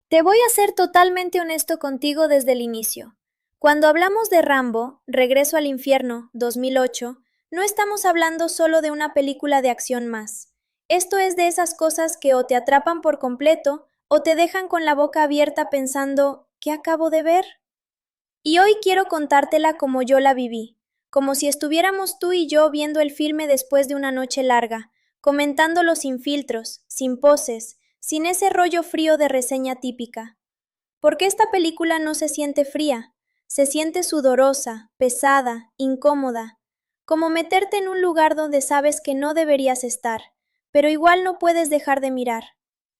Te voy a ser totalmente honesto contigo desde el inicio. Cuando hablamos de Rambo, Regreso al Infierno, 2008, no estamos hablando solo de una película de acción más. Esto es de esas cosas que o te atrapan por completo o te dejan con la boca abierta pensando, ¿qué acabo de ver? Y hoy quiero contártela como yo la viví, como si estuviéramos tú y yo viendo el filme después de una noche larga, comentándolo sin filtros, sin poses, sin ese rollo frío de reseña típica. Porque esta película no se siente fría, se siente sudorosa, pesada, incómoda, como meterte en un lugar donde sabes que no deberías estar, pero igual no puedes dejar de mirar.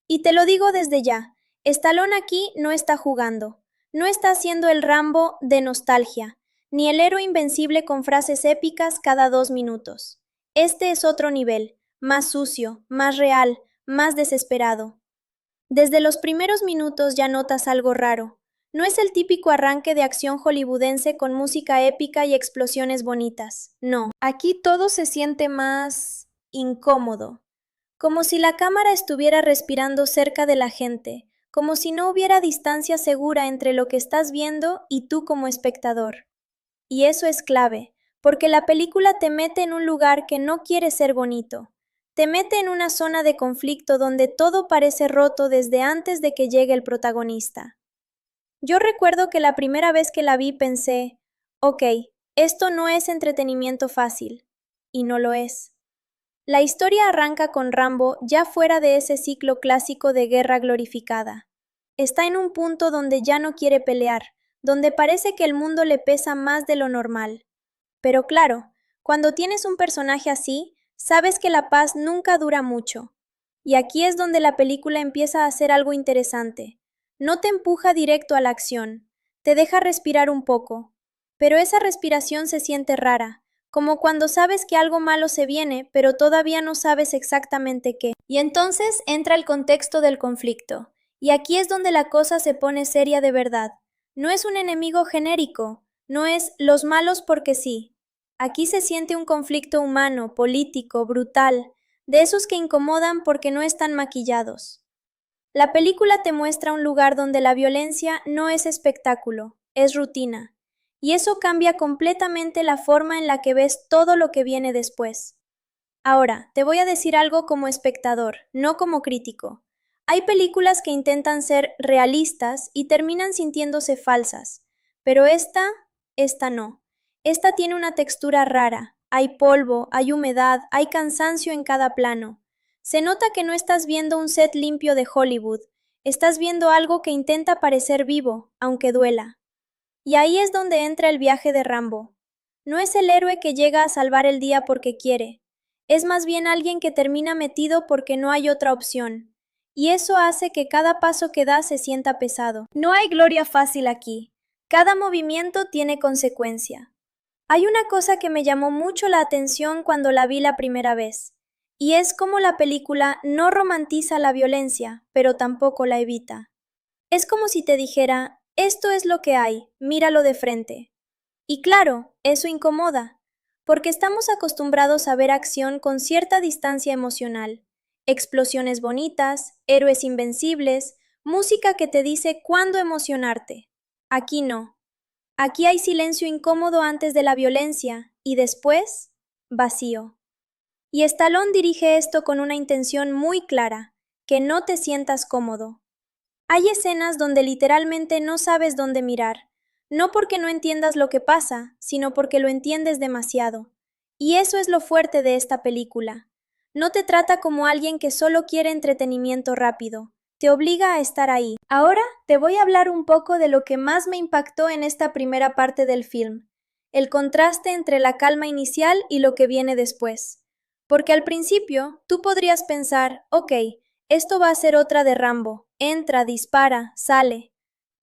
Y te lo digo desde ya, Stallone aquí no está jugando, no está haciendo el Rambo de nostalgia, ni el héroe invencible con frases épicas cada 2 minutos. Este es otro nivel, más sucio, más real, más desesperado. Desde los primeros minutos ya notas algo raro. No es el típico arranque de acción hollywoodense con música épica y explosiones bonitas. No, aquí todo se siente más incómodo, como si la cámara estuviera respirando cerca de la gente, como si no hubiera distancia segura entre lo que estás viendo y tú como espectador. Y eso es clave, porque la película te mete en un lugar que no quiere ser bonito. Te mete en una zona de conflicto donde todo parece roto desde antes de que llegue el protagonista. Yo recuerdo que la primera vez que la vi pensé, ok, esto no es entretenimiento fácil. Y no lo es. La historia arranca con Rambo ya fuera de ese ciclo clásico de guerra glorificada. Está en un punto donde ya no quiere pelear, donde parece que el mundo le pesa más de lo normal. Pero claro, cuando tienes un personaje así, sabes que la paz nunca dura mucho. Y aquí es donde la película empieza a hacer algo interesante. No te empuja directo a la acción, te deja respirar un poco. Pero esa respiración se siente rara, como cuando sabes que algo malo se viene, pero todavía no sabes exactamente qué. Y entonces entra el contexto del conflicto. Y aquí es donde la cosa se pone seria de verdad. No es un enemigo genérico, no es los malos porque sí. Aquí se siente un conflicto humano, político, brutal, de esos que incomodan porque no están maquillados. La película te muestra un lugar donde la violencia no es espectáculo, es rutina, y eso cambia completamente la forma en la que ves todo lo que viene después. Ahora, te voy a decir algo como espectador, no como crítico. Hay películas que intentan ser realistas y terminan sintiéndose falsas, pero esta no. Esta tiene una textura rara. Hay polvo, hay humedad, hay cansancio en cada plano. Se nota que no estás viendo un set limpio de Hollywood, estás viendo algo que intenta parecer vivo, aunque duela. Y ahí es donde entra el viaje de Rambo. No es el héroe que llega a salvar el día porque quiere, es más bien alguien que termina metido porque no hay otra opción. Y eso hace que cada paso que da se sienta pesado. No hay gloria fácil aquí. Cada movimiento tiene consecuencia. Hay una cosa que me llamó mucho la atención cuando la vi la primera vez, y es cómo la película no romantiza la violencia, pero tampoco la evita. Es como si te dijera, esto es lo que hay, míralo de frente. Y claro, eso incomoda, porque estamos acostumbrados a ver acción con cierta distancia emocional. Explosiones bonitas, héroes invencibles, música que te dice cuándo emocionarte. Aquí no. Aquí hay silencio incómodo antes de la violencia y después, vacío. Y Stallone dirige esto con una intención muy clara, que no te sientas cómodo. Hay escenas donde literalmente no sabes dónde mirar, no porque no entiendas lo que pasa, sino porque lo entiendes demasiado. Y eso es lo fuerte de esta película. No te trata como alguien que solo quiere entretenimiento rápido, te obliga a estar ahí. Ahora te voy a hablar un poco de lo que más me impactó en esta primera parte del film, el contraste entre la calma inicial y lo que viene después. Porque al principio tú podrías pensar, ok, esto va a ser otra de Rambo. Entra, dispara, sale.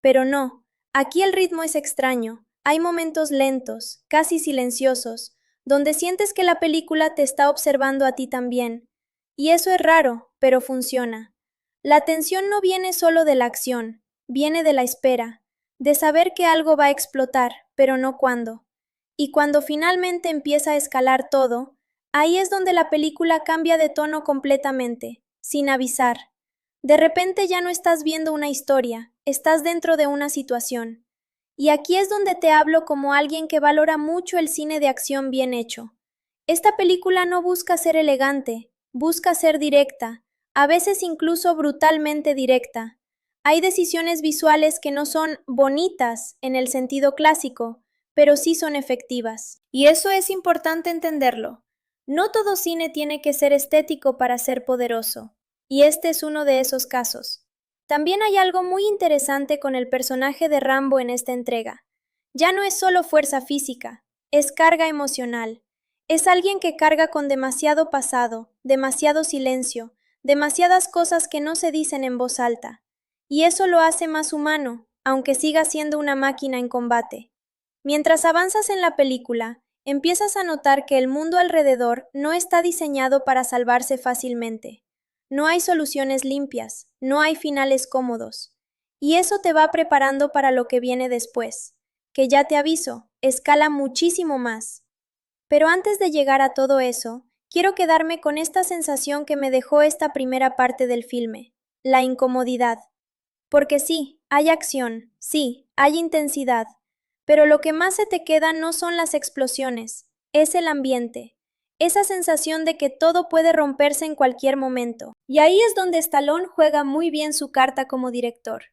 Pero no, aquí el ritmo es extraño. Hay momentos lentos, casi silenciosos, donde sientes que la película te está observando a ti también. Y eso es raro, pero funciona. La tensión no viene solo de la acción, viene de la espera, de saber que algo va a explotar, pero no cuándo. Y cuando finalmente empieza a escalar todo, ahí es donde la película cambia de tono completamente, sin avisar. De repente ya no estás viendo una historia, estás dentro de una situación. Y aquí es donde te hablo como alguien que valora mucho el cine de acción bien hecho. Esta película no busca ser elegante, busca ser directa, a veces incluso brutalmente directa. Hay decisiones visuales que no son bonitas en el sentido clásico, pero sí son efectivas. Y eso es importante entenderlo. No todo cine tiene que ser estético para ser poderoso, y este es uno de esos casos. También hay algo muy interesante con el personaje de Rambo en esta entrega. Ya no es solo fuerza física, es carga emocional. Es alguien que carga con demasiado pasado, demasiado silencio, demasiadas cosas que no se dicen en voz alta. Y eso lo hace más humano, aunque siga siendo una máquina en combate. Mientras avanzas en la película, empiezas a notar que el mundo alrededor no está diseñado para salvarse fácilmente. No hay soluciones limpias, no hay finales cómodos. Y eso te va preparando para lo que viene después, que ya te aviso, escala muchísimo más. Pero antes de llegar a todo eso, quiero quedarme con esta sensación que me dejó esta primera parte del filme, la incomodidad. Porque sí, hay acción, sí, hay intensidad, pero lo que más se te queda no son las explosiones, es el ambiente, esa sensación de que todo puede romperse en cualquier momento. Y ahí es donde Stallone juega muy bien su carta como director.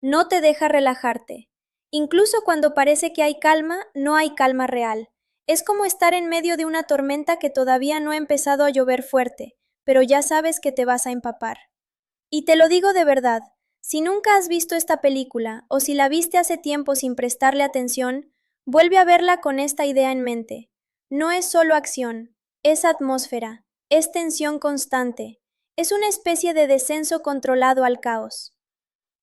No te deja relajarte. Incluso cuando parece que hay calma, no hay calma real. Es como estar en medio de una tormenta que todavía no ha empezado a llover fuerte, pero ya sabes que te vas a empapar. Y te lo digo de verdad, si nunca has visto esta película o si la viste hace tiempo sin prestarle atención, vuelve a verla con esta idea en mente. No es solo acción, es atmósfera, es tensión constante, es una especie de descenso controlado al caos.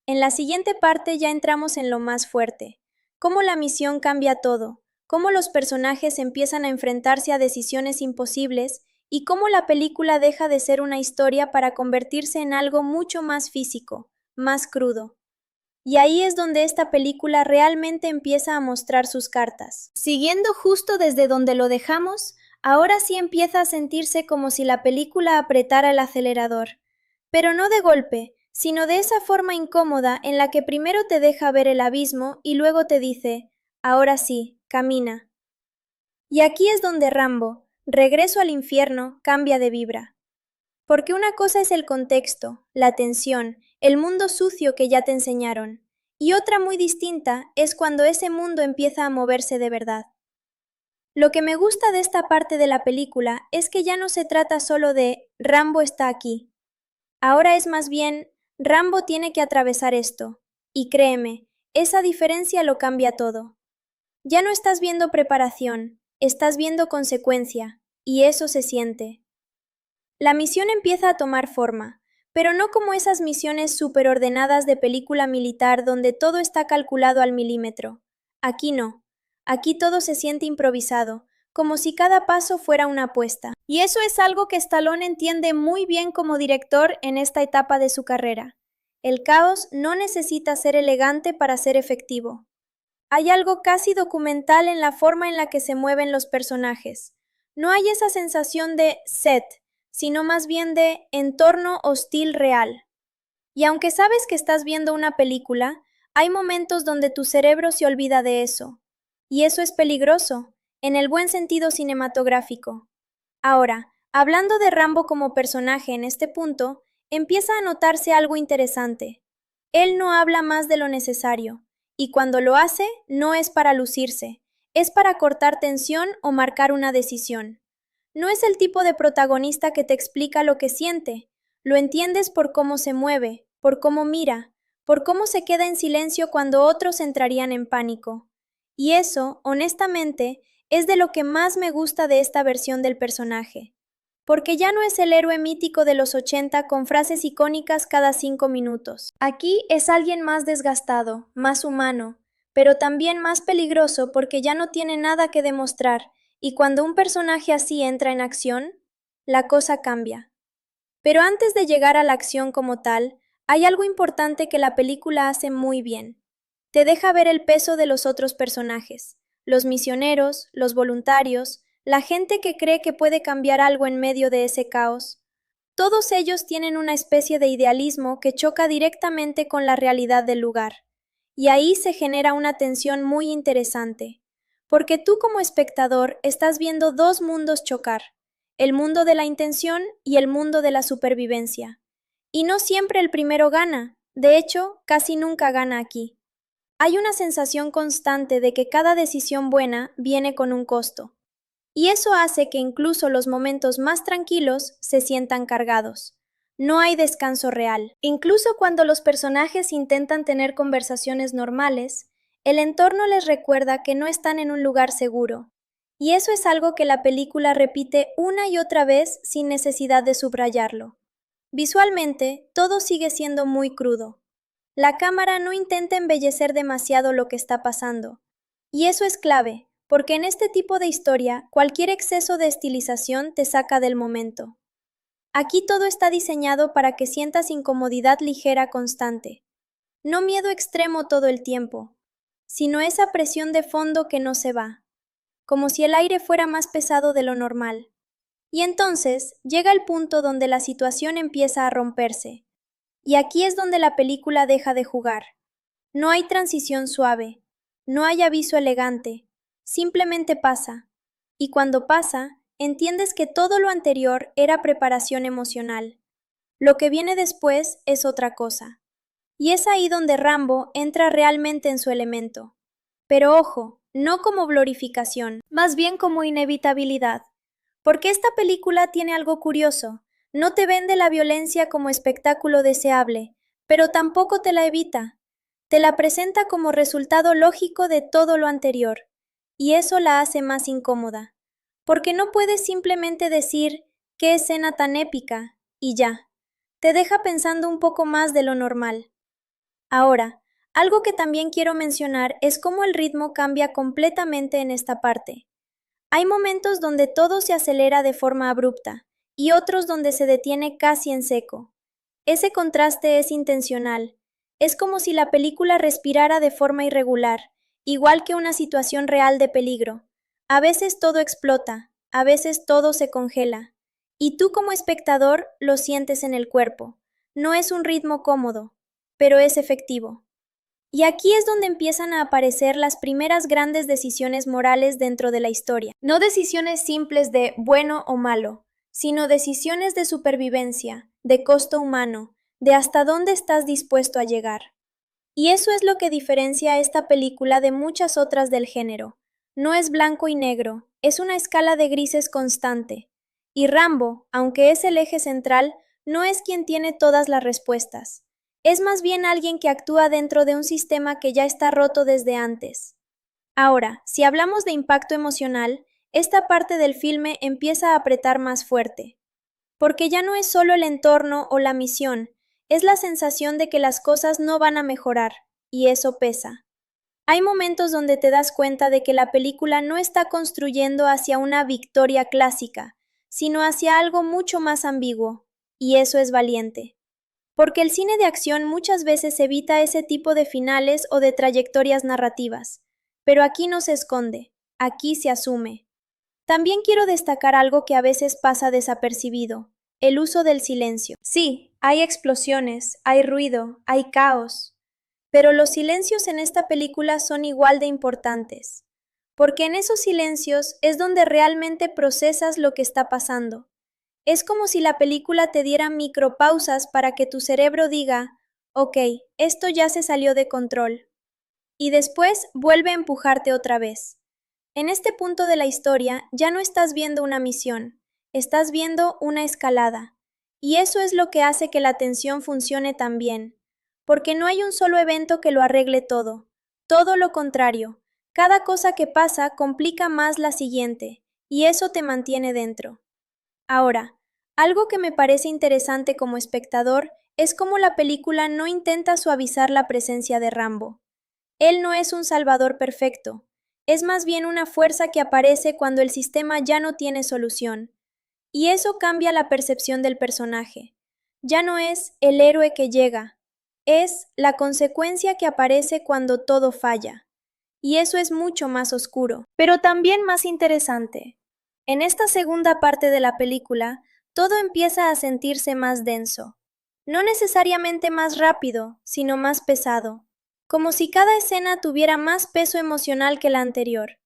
En la siguiente parte ya entramos en lo más fuerte, cómo la misión cambia todo, cómo los personajes empiezan a enfrentarse a decisiones imposibles y cómo la película deja de ser una historia para convertirse en algo mucho más físico, más crudo. Y ahí es donde esta película realmente empieza a mostrar sus cartas. Siguiendo justo desde donde lo dejamos, ahora sí empieza a sentirse como si la película apretara el acelerador. Pero no de golpe, sino de esa forma incómoda en la que primero te deja ver el abismo y luego te dice, ahora sí, camina. Y aquí es donde Rambo, Regreso al infierno, cambia de vibra. Porque una cosa es el contexto, la tensión, el mundo sucio que ya te enseñaron, y otra muy distinta es cuando ese mundo empieza a moverse de verdad. Lo que me gusta de esta parte de la película es que ya no se trata solo de Rambo está aquí. Ahora es más bien, Rambo tiene que atravesar esto. Y créeme, esa diferencia lo cambia todo. Ya no estás viendo preparación, estás viendo consecuencia, y eso se siente. La misión empieza a tomar forma, pero no como esas misiones superordenadas de película militar donde todo está calculado al milímetro. Aquí no. Aquí todo se siente improvisado, como si cada paso fuera una apuesta. Y eso es algo que Stallone entiende muy bien como director en esta etapa de su carrera. El caos no necesita ser elegante para ser efectivo. Hay algo casi documental en la forma en la que se mueven los personajes. No hay esa sensación de set, sino más bien de entorno hostil real. Y aunque sabes que estás viendo una película, hay momentos donde tu cerebro se olvida de eso. Y eso es peligroso, en el buen sentido cinematográfico. Ahora, hablando de Rambo como personaje en este punto, empieza a notarse algo interesante. Él no habla más de lo necesario, y cuando lo hace, no es para lucirse, es para cortar tensión o marcar una decisión. No es el tipo de protagonista que te explica lo que siente, lo entiendes por cómo se mueve, por cómo mira, por cómo se queda en silencio cuando otros entrarían en pánico. Y eso, honestamente, es de lo que más me gusta de esta versión del personaje. Porque ya no es el héroe mítico de los 80 con frases icónicas cada 5 minutos. Aquí es alguien más desgastado, más humano, pero también más peligroso porque ya no tiene nada que demostrar, y cuando un personaje así entra en acción, la cosa cambia. Pero antes de llegar a la acción como tal, hay algo importante que la película hace muy bien. Te deja ver el peso de los otros personajes, los misioneros, los voluntarios, la gente que cree que puede cambiar algo en medio de ese caos. Todos ellos tienen una especie de idealismo que choca directamente con la realidad del lugar. Y ahí se genera una tensión muy interesante, porque tú como espectador estás viendo dos mundos chocar, el mundo de la intención y el mundo de la supervivencia. Y no siempre el primero gana, de hecho, casi nunca gana aquí. Hay una sensación constante de que cada decisión buena viene con un costo. Y eso hace que incluso los momentos más tranquilos se sientan cargados. No hay descanso real. Incluso cuando los personajes intentan tener conversaciones normales, el entorno les recuerda que no están en un lugar seguro. Y eso es algo que la película repite una y otra vez sin necesidad de subrayarlo. Visualmente, todo sigue siendo muy crudo. La cámara no intenta embellecer demasiado lo que está pasando. Y eso es clave, porque en este tipo de historia, cualquier exceso de estilización te saca del momento. Aquí todo está diseñado para que sientas incomodidad ligera constante, no miedo extremo todo el tiempo, sino esa presión de fondo que no se va, como si el aire fuera más pesado de lo normal. Y entonces llega el punto donde la situación empieza a romperse, y aquí es donde la película deja de jugar. No hay transición suave, no hay aviso elegante, simplemente pasa. Y cuando pasa, entiendes que todo lo anterior era preparación emocional. Lo que viene después es otra cosa. Y es ahí donde Rambo entra realmente en su elemento. Pero ojo, no como glorificación, más bien como inevitabilidad. Porque esta película tiene algo curioso. No te vende la violencia como espectáculo deseable, pero tampoco te la evita. Te la presenta como resultado lógico de todo lo anterior, y eso la hace más incómoda. Porque no puedes simplemente decir qué escena tan épica, y ya. Te deja pensando un poco más de lo normal. Ahora, algo que también quiero mencionar es cómo el ritmo cambia completamente en esta parte. Hay momentos donde todo se acelera de forma abrupta y otros donde se detiene casi en seco. Ese contraste es intencional. Es como si la película respirara de forma irregular, igual que una situación real de peligro. A veces todo explota, a veces todo se congela. Y tú como espectador lo sientes en el cuerpo. No es un ritmo cómodo, pero es efectivo. Y aquí es donde empiezan a aparecer las primeras grandes decisiones morales dentro de la historia. No decisiones simples de bueno o malo, sino decisiones de supervivencia, de costo humano, de hasta dónde estás dispuesto a llegar. Y eso es lo que diferencia a esta película de muchas otras del género. No es blanco y negro, es una escala de grises constante. Y Rambo, aunque es el eje central, no es quien tiene todas las respuestas. Es más bien alguien que actúa dentro de un sistema que ya está roto desde antes. Ahora, si hablamos de impacto emocional, esta parte del filme empieza a apretar más fuerte. Porque ya no es solo el entorno o la misión, es la sensación de que las cosas no van a mejorar, y eso pesa. Hay momentos donde te das cuenta de que la película no está construyendo hacia una victoria clásica, sino hacia algo mucho más ambiguo, y eso es valiente. Porque el cine de acción muchas veces evita ese tipo de finales o de trayectorias narrativas, pero aquí no se esconde, aquí se asume. También quiero destacar algo que a veces pasa desapercibido, el uso del silencio. Sí, hay explosiones, hay ruido, hay caos, pero los silencios en esta película son igual de importantes, porque en esos silencios es donde realmente procesas lo que está pasando. Es como si la película te diera micropausas para que tu cerebro diga, ok, esto ya se salió de control, y después vuelve a empujarte otra vez. En este punto de la historia ya no estás viendo una misión, estás viendo una escalada. Y eso es lo que hace que la tensión funcione tan bien, porque no hay un solo evento que lo arregle todo lo contrario, cada cosa que pasa complica más la siguiente, y eso te mantiene dentro. Ahora, algo que me parece interesante como espectador es cómo la película no intenta suavizar la presencia de Rambo. Él no es un salvador perfecto, es más bien una fuerza que aparece cuando el sistema ya no tiene solución. Y eso cambia la percepción del personaje. Ya no es el héroe que llega, es la consecuencia que aparece cuando todo falla. Y eso es mucho más oscuro, pero también más interesante. En esta segunda parte de la película, todo empieza a sentirse más denso. No necesariamente más rápido, sino más pesado, como si cada escena tuviera más peso emocional que la anterior.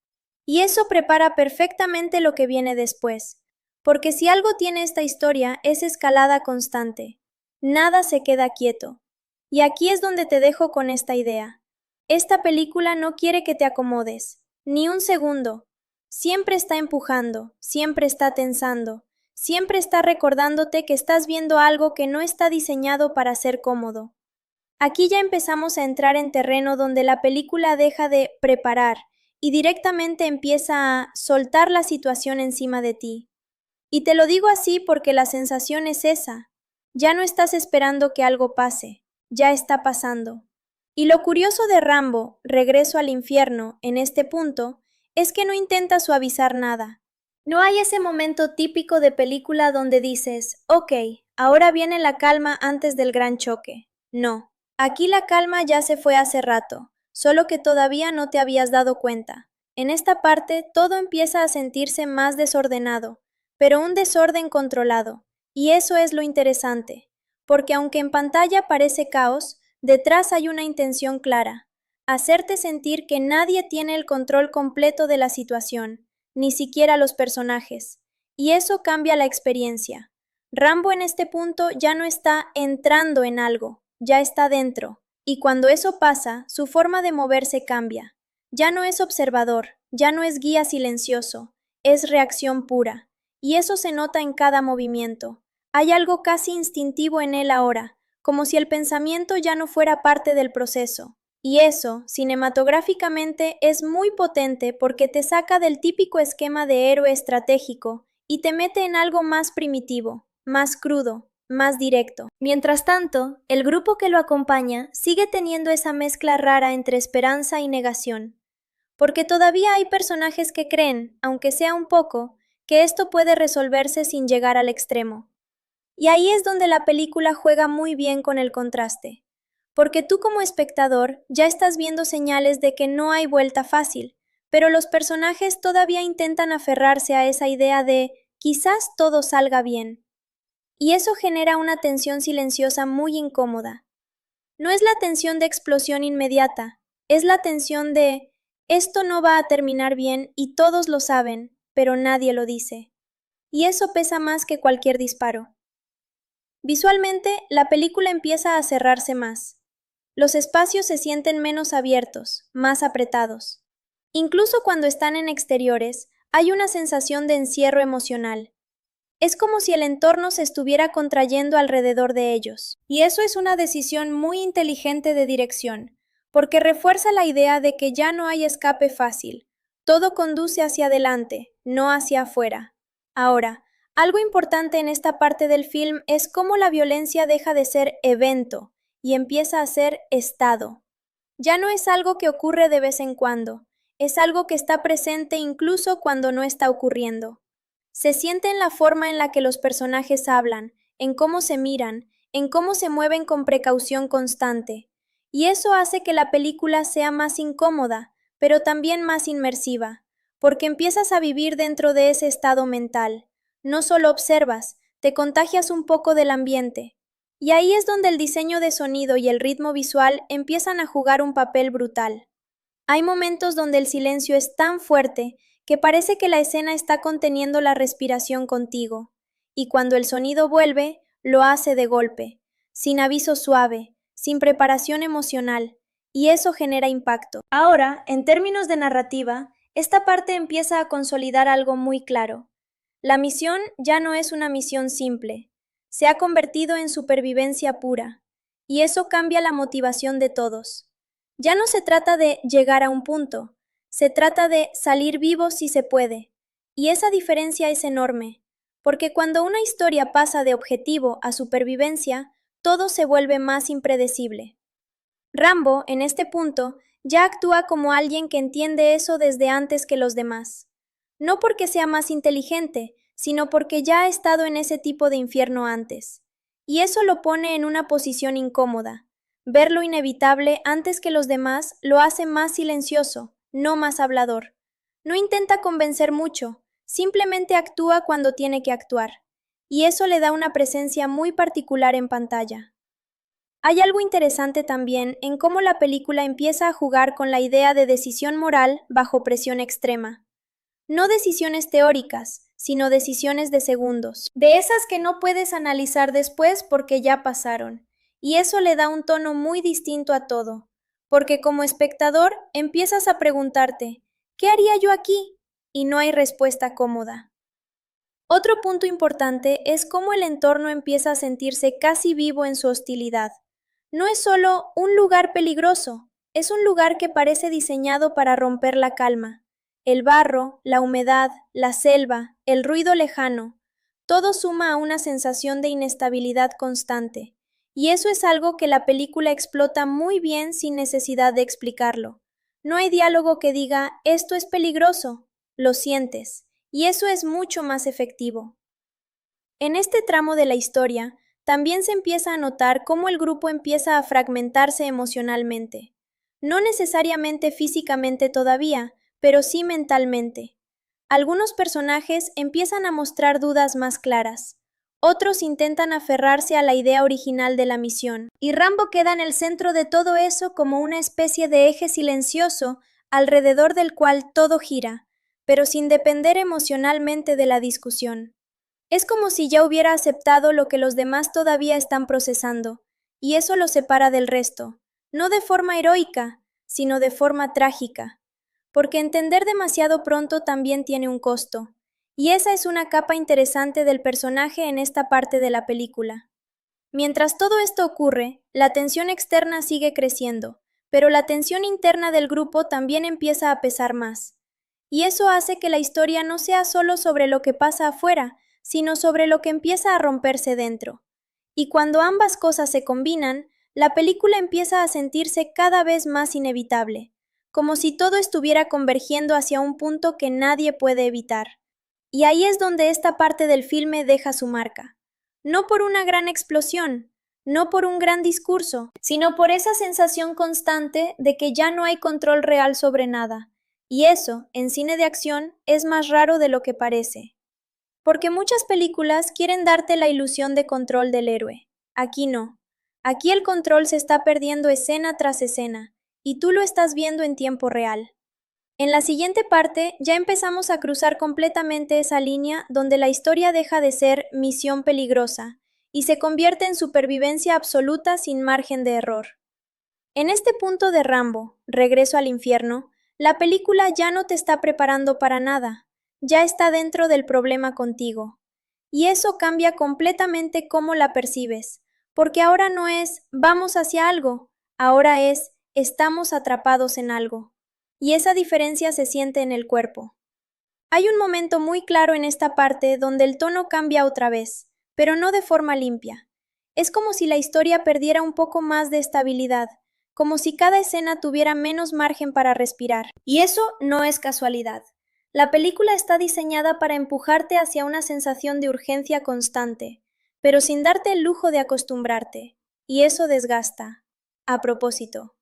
Y eso prepara perfectamente lo que viene después, porque si algo tiene esta historia es escalada constante. Nada se queda quieto. Y aquí es donde te dejo con esta idea. Esta película no quiere que te acomodes, ni un segundo. Siempre está empujando, siempre está tensando, siempre está recordándote que estás viendo algo que no está diseñado para ser cómodo. Aquí ya empezamos a entrar en terreno donde la película deja de preparar y directamente empieza a soltar la situación encima de ti. Y te lo digo así porque la sensación es esa. Ya no estás esperando que algo pase, ya está pasando. Y lo curioso de Rambo, Regreso al Infierno, en este punto, es que no intenta suavizar nada. No hay ese momento típico de película donde dices, ok, ahora viene la calma antes del gran choque. No, aquí la calma ya se fue hace rato, solo que todavía no te habías dado cuenta. En esta parte todo empieza a sentirse más desordenado, pero un desorden controlado. Y eso es lo interesante, porque aunque en pantalla parece caos, detrás hay una intención clara, hacerte sentir que nadie tiene el control completo de la situación, ni siquiera los personajes, y eso cambia la experiencia. Rambo en este punto ya no está entrando en algo, ya está dentro, y cuando eso pasa, su forma de moverse cambia. Ya no es observador, ya no es guía silencioso, es reacción pura. Y eso se nota en cada movimiento. Hay algo casi instintivo en él ahora, como si el pensamiento ya no fuera parte del proceso. Y eso, cinematográficamente, es muy potente porque te saca del típico esquema de héroe estratégico y te mete en algo más primitivo, más crudo, más directo. Mientras tanto, el grupo que lo acompaña sigue teniendo esa mezcla rara entre esperanza y negación, porque todavía hay personajes que creen, aunque sea un poco, que esto puede resolverse sin llegar al extremo. Y ahí es donde la película juega muy bien con el contraste, porque tú como espectador ya estás viendo señales de que no hay vuelta fácil, pero los personajes todavía intentan aferrarse a esa idea de quizás todo salga bien. Y eso genera una tensión silenciosa muy incómoda. No es la tensión de explosión inmediata, es la tensión de esto no va a terminar bien y todos lo saben, pero nadie lo dice. Y eso pesa más que cualquier disparo. Visualmente, la película empieza a cerrarse más. Los espacios se sienten menos abiertos, más apretados. Incluso cuando están en exteriores, hay una sensación de encierro emocional. Es como si el entorno se estuviera contrayendo alrededor de ellos. Y eso es una decisión muy inteligente de dirección, porque refuerza la idea de que ya no hay escape fácil. Todo conduce hacia adelante, no hacia afuera. Ahora, algo importante en esta parte del film es cómo la violencia deja de ser evento y empieza a ser estado. Ya no es algo que ocurre de vez en cuando, es algo que está presente incluso cuando no está ocurriendo. Se siente en la forma en la que los personajes hablan, en cómo se miran, en cómo se mueven con precaución constante. Y eso hace que la película sea más incómoda, pero también más inmersiva, porque empiezas a vivir dentro de ese estado mental. No solo observas, te contagias un poco del ambiente. Y ahí es donde el diseño de sonido y el ritmo visual empiezan a jugar un papel brutal. Hay momentos donde el silencio es tan fuerte que parece que la escena está conteniendo la respiración contigo, y cuando el sonido vuelve, lo hace de golpe, sin aviso suave, sin preparación emocional, y eso genera impacto. Ahora, en términos de narrativa, esta parte empieza a consolidar algo muy claro. La misión ya no es una misión simple, se ha convertido en supervivencia pura, y eso cambia la motivación de todos. Ya no se trata de llegar a un punto, se trata de salir vivo si se puede. Y esa diferencia es enorme, porque cuando una historia pasa de objetivo a supervivencia, todo se vuelve más impredecible. Rambo, en este punto, ya actúa como alguien que entiende eso desde antes que los demás. No porque sea más inteligente, sino porque ya ha estado en ese tipo de infierno antes. Y eso lo pone en una posición incómoda. Ver lo inevitable antes que los demás lo hace más silencioso, no más hablador. No intenta convencer mucho, simplemente actúa cuando tiene que actuar. y eso le da una presencia muy particular en pantalla. Hay algo interesante también en cómo la película empieza a jugar con la idea de decisión moral bajo presión extrema. No decisiones teóricas, sino decisiones de segundos, de esas que no puedes analizar después porque ya pasaron. Y eso le da un tono muy distinto a todo, porque como espectador empiezas a preguntarte, ¿qué haría yo aquí? Y no hay respuesta cómoda. Otro punto importante es cómo el entorno empieza a sentirse casi vivo en su hostilidad. No es solo un lugar peligroso, es un lugar que parece diseñado para romper la calma. El barro, la humedad, la selva, el ruido lejano, todo suma a una sensación de inestabilidad constante. Y eso es algo que la película explota muy bien sin necesidad de explicarlo. No hay diálogo que diga, esto es peligroso, lo sientes, y eso es mucho más efectivo. En este tramo de la historia, también se empieza a notar cómo el grupo empieza a fragmentarse emocionalmente. No necesariamente físicamente todavía, pero sí mentalmente. Algunos personajes empiezan a mostrar dudas más claras. Otros intentan aferrarse a la idea original de la misión, y Rambo queda en el centro de todo eso como una especie de eje silencioso alrededor del cual todo gira, pero sin depender emocionalmente de la discusión. Es como si ya hubiera aceptado lo que los demás todavía están procesando, y eso lo separa del resto, no de forma heroica, sino de forma trágica, porque entender demasiado pronto también tiene un costo, y esa es una capa interesante del personaje en esta parte de la película. Mientras todo esto ocurre, la tensión externa sigue creciendo, pero la tensión interna del grupo también empieza a pesar más. Y eso hace que la historia no sea solo sobre lo que pasa afuera, sino sobre lo que empieza a romperse dentro. Y cuando ambas cosas se combinan, la película empieza a sentirse cada vez más inevitable, como si todo estuviera convergiendo hacia un punto que nadie puede evitar. Y ahí es donde esta parte del filme deja su marca. No por una gran explosión, no por un gran discurso, sino por esa sensación constante de que ya no hay control real sobre nada. Y eso, en cine de acción, es más raro de lo que parece. Porque muchas películas quieren darte la ilusión de control del héroe. Aquí no. Aquí el control se está perdiendo escena tras escena, y tú lo estás viendo en tiempo real. En la siguiente parte ya empezamos a cruzar completamente esa línea donde la historia deja de ser misión peligrosa y se convierte en supervivencia absoluta sin margen de error. En este punto de Rambo, Regreso al Infierno, la película ya no te está preparando para nada, ya está dentro del problema contigo. Y eso cambia completamente cómo la percibes, porque ahora no es vamos hacia algo, ahora es estamos atrapados en algo. Y esa diferencia se siente en el cuerpo. Hay un momento muy claro en esta parte donde el tono cambia otra vez, pero no de forma limpia. Es como si la historia perdiera un poco más de estabilidad, como si cada escena tuviera menos margen para respirar. Y eso no es casualidad. La película está diseñada para empujarte hacia una sensación de urgencia constante, pero sin darte el lujo de acostumbrarte. Y eso desgasta. A propósito.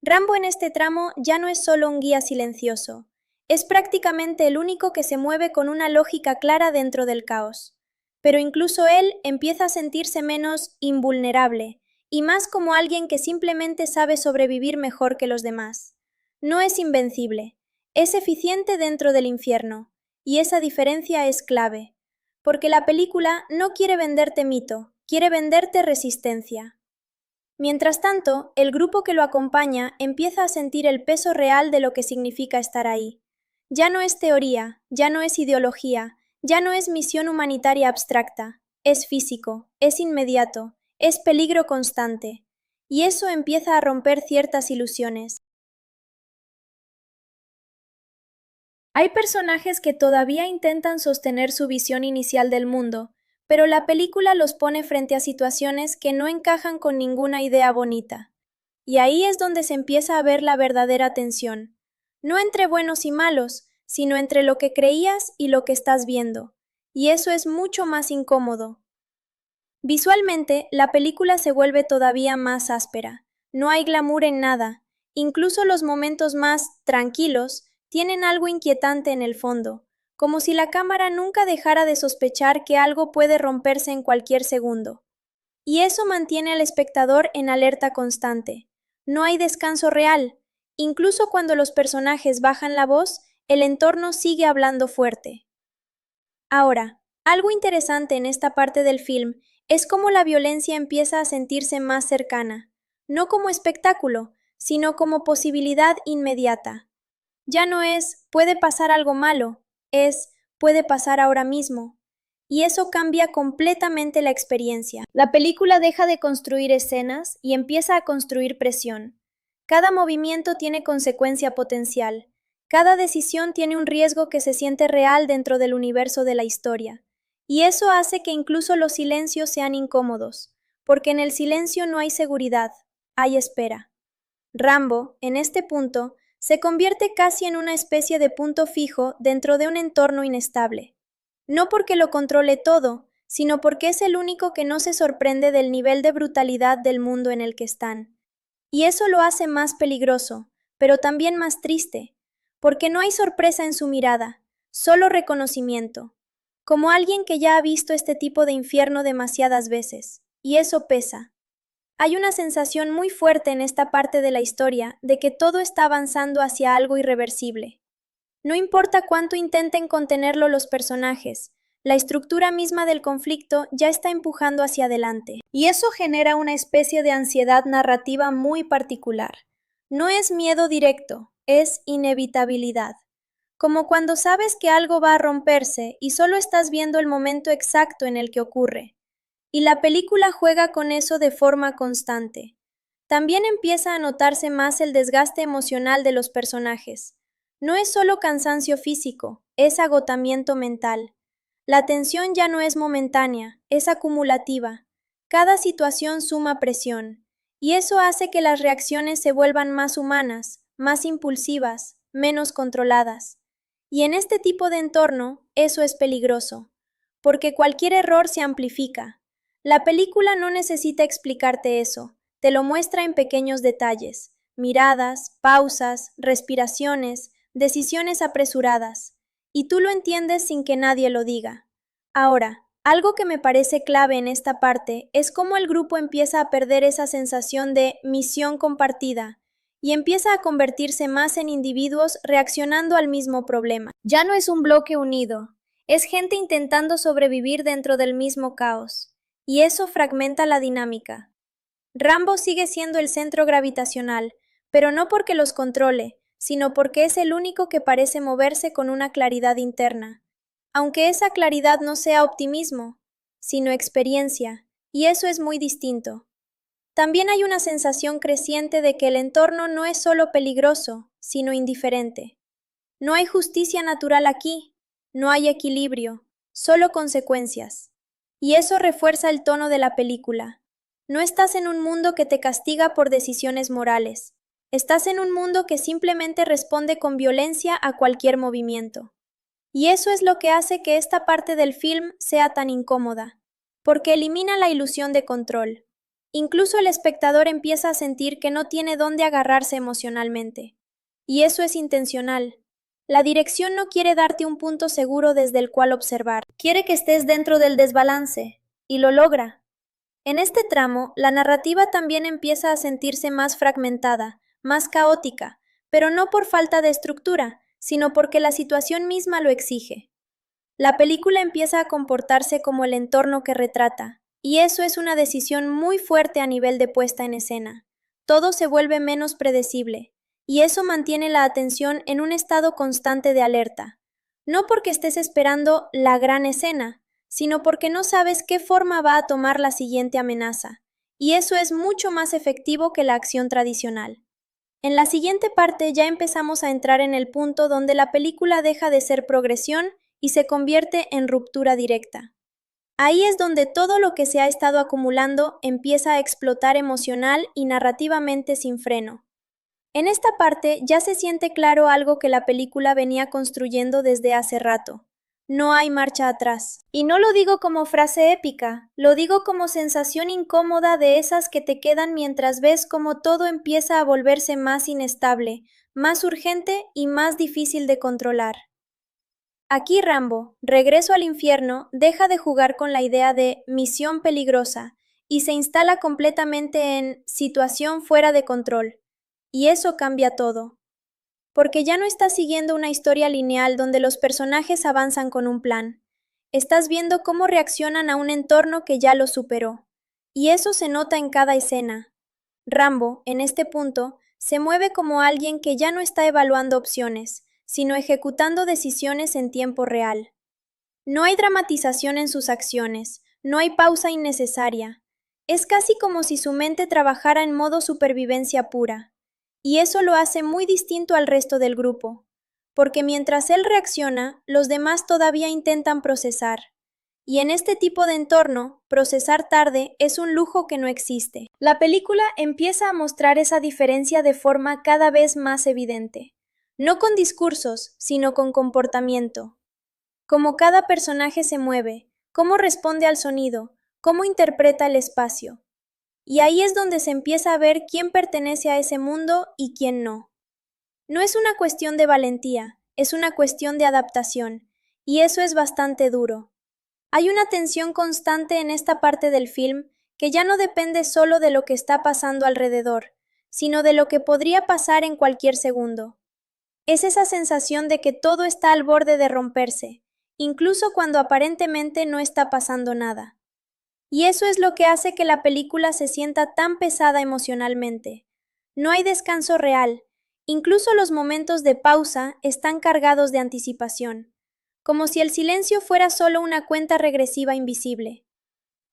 Rambo en este tramo ya no es solo un guía silencioso, es prácticamente el único que se mueve con una lógica clara dentro del caos. Pero incluso él empieza a sentirse menos invulnerable y más como alguien que simplemente sabe sobrevivir mejor que los demás. No es invencible, es eficiente dentro del infierno, y esa diferencia es clave, porque la película no quiere venderte mito, quiere venderte resistencia. Mientras tanto, el grupo que lo acompaña empieza a sentir el peso real de lo que significa estar ahí. Ya no es teoría, ya no es ideología, ya no es misión humanitaria abstracta, es físico, es inmediato, es peligro constante. Y eso empieza a romper ciertas ilusiones. Hay personajes que todavía intentan sostener su visión inicial del mundo, pero la película los pone frente a situaciones que no encajan con ninguna idea bonita. Y ahí es donde se empieza a ver la verdadera tensión. No entre buenos y malos, sino entre lo que creías y lo que estás viendo. Y eso es mucho más incómodo. Visualmente, la película se vuelve todavía más áspera. No hay glamour en nada. Incluso los momentos más tranquilos tienen algo inquietante en el fondo, como si la cámara nunca dejara de sospechar que algo puede romperse en cualquier segundo. Y eso mantiene al espectador en alerta constante. No hay descanso real. Incluso cuando los personajes bajan la voz, el entorno sigue hablando fuerte. Ahora, algo interesante en esta parte del film es cómo la violencia empieza a sentirse más cercana, no como espectáculo, sino como posibilidad inmediata. Ya no es puede pasar algo malo, es puede pasar ahora mismo. Y eso cambia completamente la experiencia. La película deja de construir escenas y empieza a construir presión. Cada movimiento tiene consecuencia potencial. Cada decisión tiene un riesgo que se siente real dentro del universo de la historia. Y eso hace que incluso los silencios sean incómodos, porque en el silencio no hay seguridad, hay espera. Rambo, en este punto, se convierte casi en una especie de punto fijo dentro de un entorno inestable. No porque lo controle todo, sino porque es el único que no se sorprende del nivel de brutalidad del mundo en el que están. Y eso lo hace más peligroso, pero también más triste, porque no hay sorpresa en su mirada, solo reconocimiento, como alguien que ya ha visto este tipo de infierno demasiadas veces, y eso pesa. Hay una sensación muy fuerte en esta parte de la historia de que todo está avanzando hacia algo irreversible. No importa cuánto intenten contenerlo los personajes, la estructura misma del conflicto ya está empujando hacia adelante. Y eso genera una especie de ansiedad narrativa muy particular. No es miedo directo, es inevitabilidad. Como cuando sabes que algo va a romperse y solo estás viendo el momento exacto en el que ocurre. Y la película juega con eso de forma constante. También empieza a notarse más el desgaste emocional de los personajes. No es solo cansancio físico, es agotamiento mental. La tensión ya no es momentánea, es acumulativa. Cada situación suma presión, y eso hace que las reacciones se vuelvan más humanas, más impulsivas, menos controladas. Y en este tipo de entorno, eso es peligroso, porque cualquier error se amplifica. La película no necesita explicarte eso, te lo muestra en pequeños detalles, miradas, pausas, respiraciones, decisiones apresuradas, y tú lo entiendes sin que nadie lo diga. Ahora, algo que me parece clave en esta parte es cómo el grupo empieza a perder esa sensación de misión compartida y empieza a convertirse más en individuos reaccionando al mismo problema. Ya no es un bloque unido, es gente intentando sobrevivir dentro del mismo caos, y eso fragmenta la dinámica. Rambo sigue siendo el centro gravitacional, pero no porque los controle, sino porque es el único que parece moverse con una claridad interna. Aunque esa claridad no sea optimismo, sino experiencia, y eso es muy distinto. También hay una sensación creciente de que el entorno no es solo peligroso, sino indiferente. No hay justicia natural aquí, no hay equilibrio, solo consecuencias. Y eso refuerza el tono de la película. No estás en un mundo que te castiga por decisiones morales. Estás en un mundo que simplemente responde con violencia a cualquier movimiento. Y eso es lo que hace que esta parte del film sea tan incómoda, porque elimina la ilusión de control. Incluso el espectador empieza a sentir que no tiene dónde agarrarse emocionalmente. Y eso es intencional. La dirección no quiere darte un punto seguro desde el cual observar. Quiere que estés dentro del desbalance, y lo logra. En este tramo, la narrativa también empieza a sentirse más fragmentada, más caótica, pero no por falta de estructura, sino porque la situación misma lo exige. La película empieza a comportarse como el entorno que retrata, y eso es una decisión muy fuerte a nivel de puesta en escena. Todo se vuelve menos predecible, y eso mantiene la atención en un estado constante de alerta. No porque estés esperando la gran escena, sino porque no sabes qué forma va a tomar la siguiente amenaza, y eso es mucho más efectivo que la acción tradicional. En la siguiente parte ya empezamos a entrar en el punto donde la película deja de ser progresión y se convierte en ruptura directa. Ahí es donde todo lo que se ha estado acumulando empieza a explotar emocional y narrativamente sin freno. En esta parte ya se siente claro algo que la película venía construyendo desde hace rato. No hay marcha atrás. Y no lo digo como frase épica, lo digo como sensación incómoda de esas que te quedan mientras ves cómo todo empieza a volverse más inestable, más urgente y más difícil de controlar. Aquí Rambo, Regreso al infierno, deja de jugar con la idea de misión peligrosa y se instala completamente en situación fuera de control. Y eso cambia todo. Porque ya no estás siguiendo una historia lineal donde los personajes avanzan con un plan. Estás viendo cómo reaccionan a un entorno que ya los superó. Y eso se nota en cada escena. Rambo, en este punto, se mueve como alguien que ya no está evaluando opciones, sino ejecutando decisiones en tiempo real. No hay dramatización en sus acciones, no hay pausa innecesaria. Es casi como si su mente trabajara en modo supervivencia pura. Y eso lo hace muy distinto al resto del grupo, porque mientras él reacciona, los demás todavía intentan procesar. Y en este tipo de entorno, procesar tarde es un lujo que no existe. La película empieza a mostrar esa diferencia de forma cada vez más evidente. No con discursos, sino con comportamiento. Cómo cada personaje se mueve, cómo responde al sonido, cómo interpreta el espacio. Y ahí es donde se empieza a ver quién pertenece a ese mundo y quién no. No es una cuestión de valentía, es una cuestión de adaptación, y eso es bastante duro. Hay una tensión constante en esta parte del film que ya no depende solo de lo que está pasando alrededor, sino de lo que podría pasar en cualquier segundo. Es esa sensación de que todo está al borde de romperse, incluso cuando aparentemente no está pasando nada. Y eso es lo que hace que la película se sienta tan pesada emocionalmente. No hay descanso real, incluso los momentos de pausa están cargados de anticipación, como si el silencio fuera solo una cuenta regresiva invisible.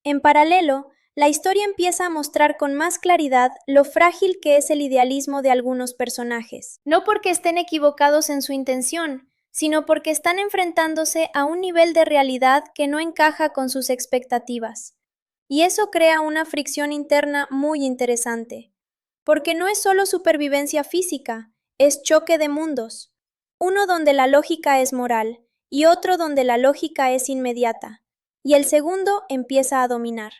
En paralelo, la historia empieza a mostrar con más claridad lo frágil que es el idealismo de algunos personajes, no porque estén equivocados en su intención, sino porque están enfrentándose a un nivel de realidad que no encaja con sus expectativas. Y eso crea una fricción interna muy interesante, porque no es solo supervivencia física, es choque de mundos, uno donde la lógica es moral y otro donde la lógica es inmediata, y el segundo empieza a dominar.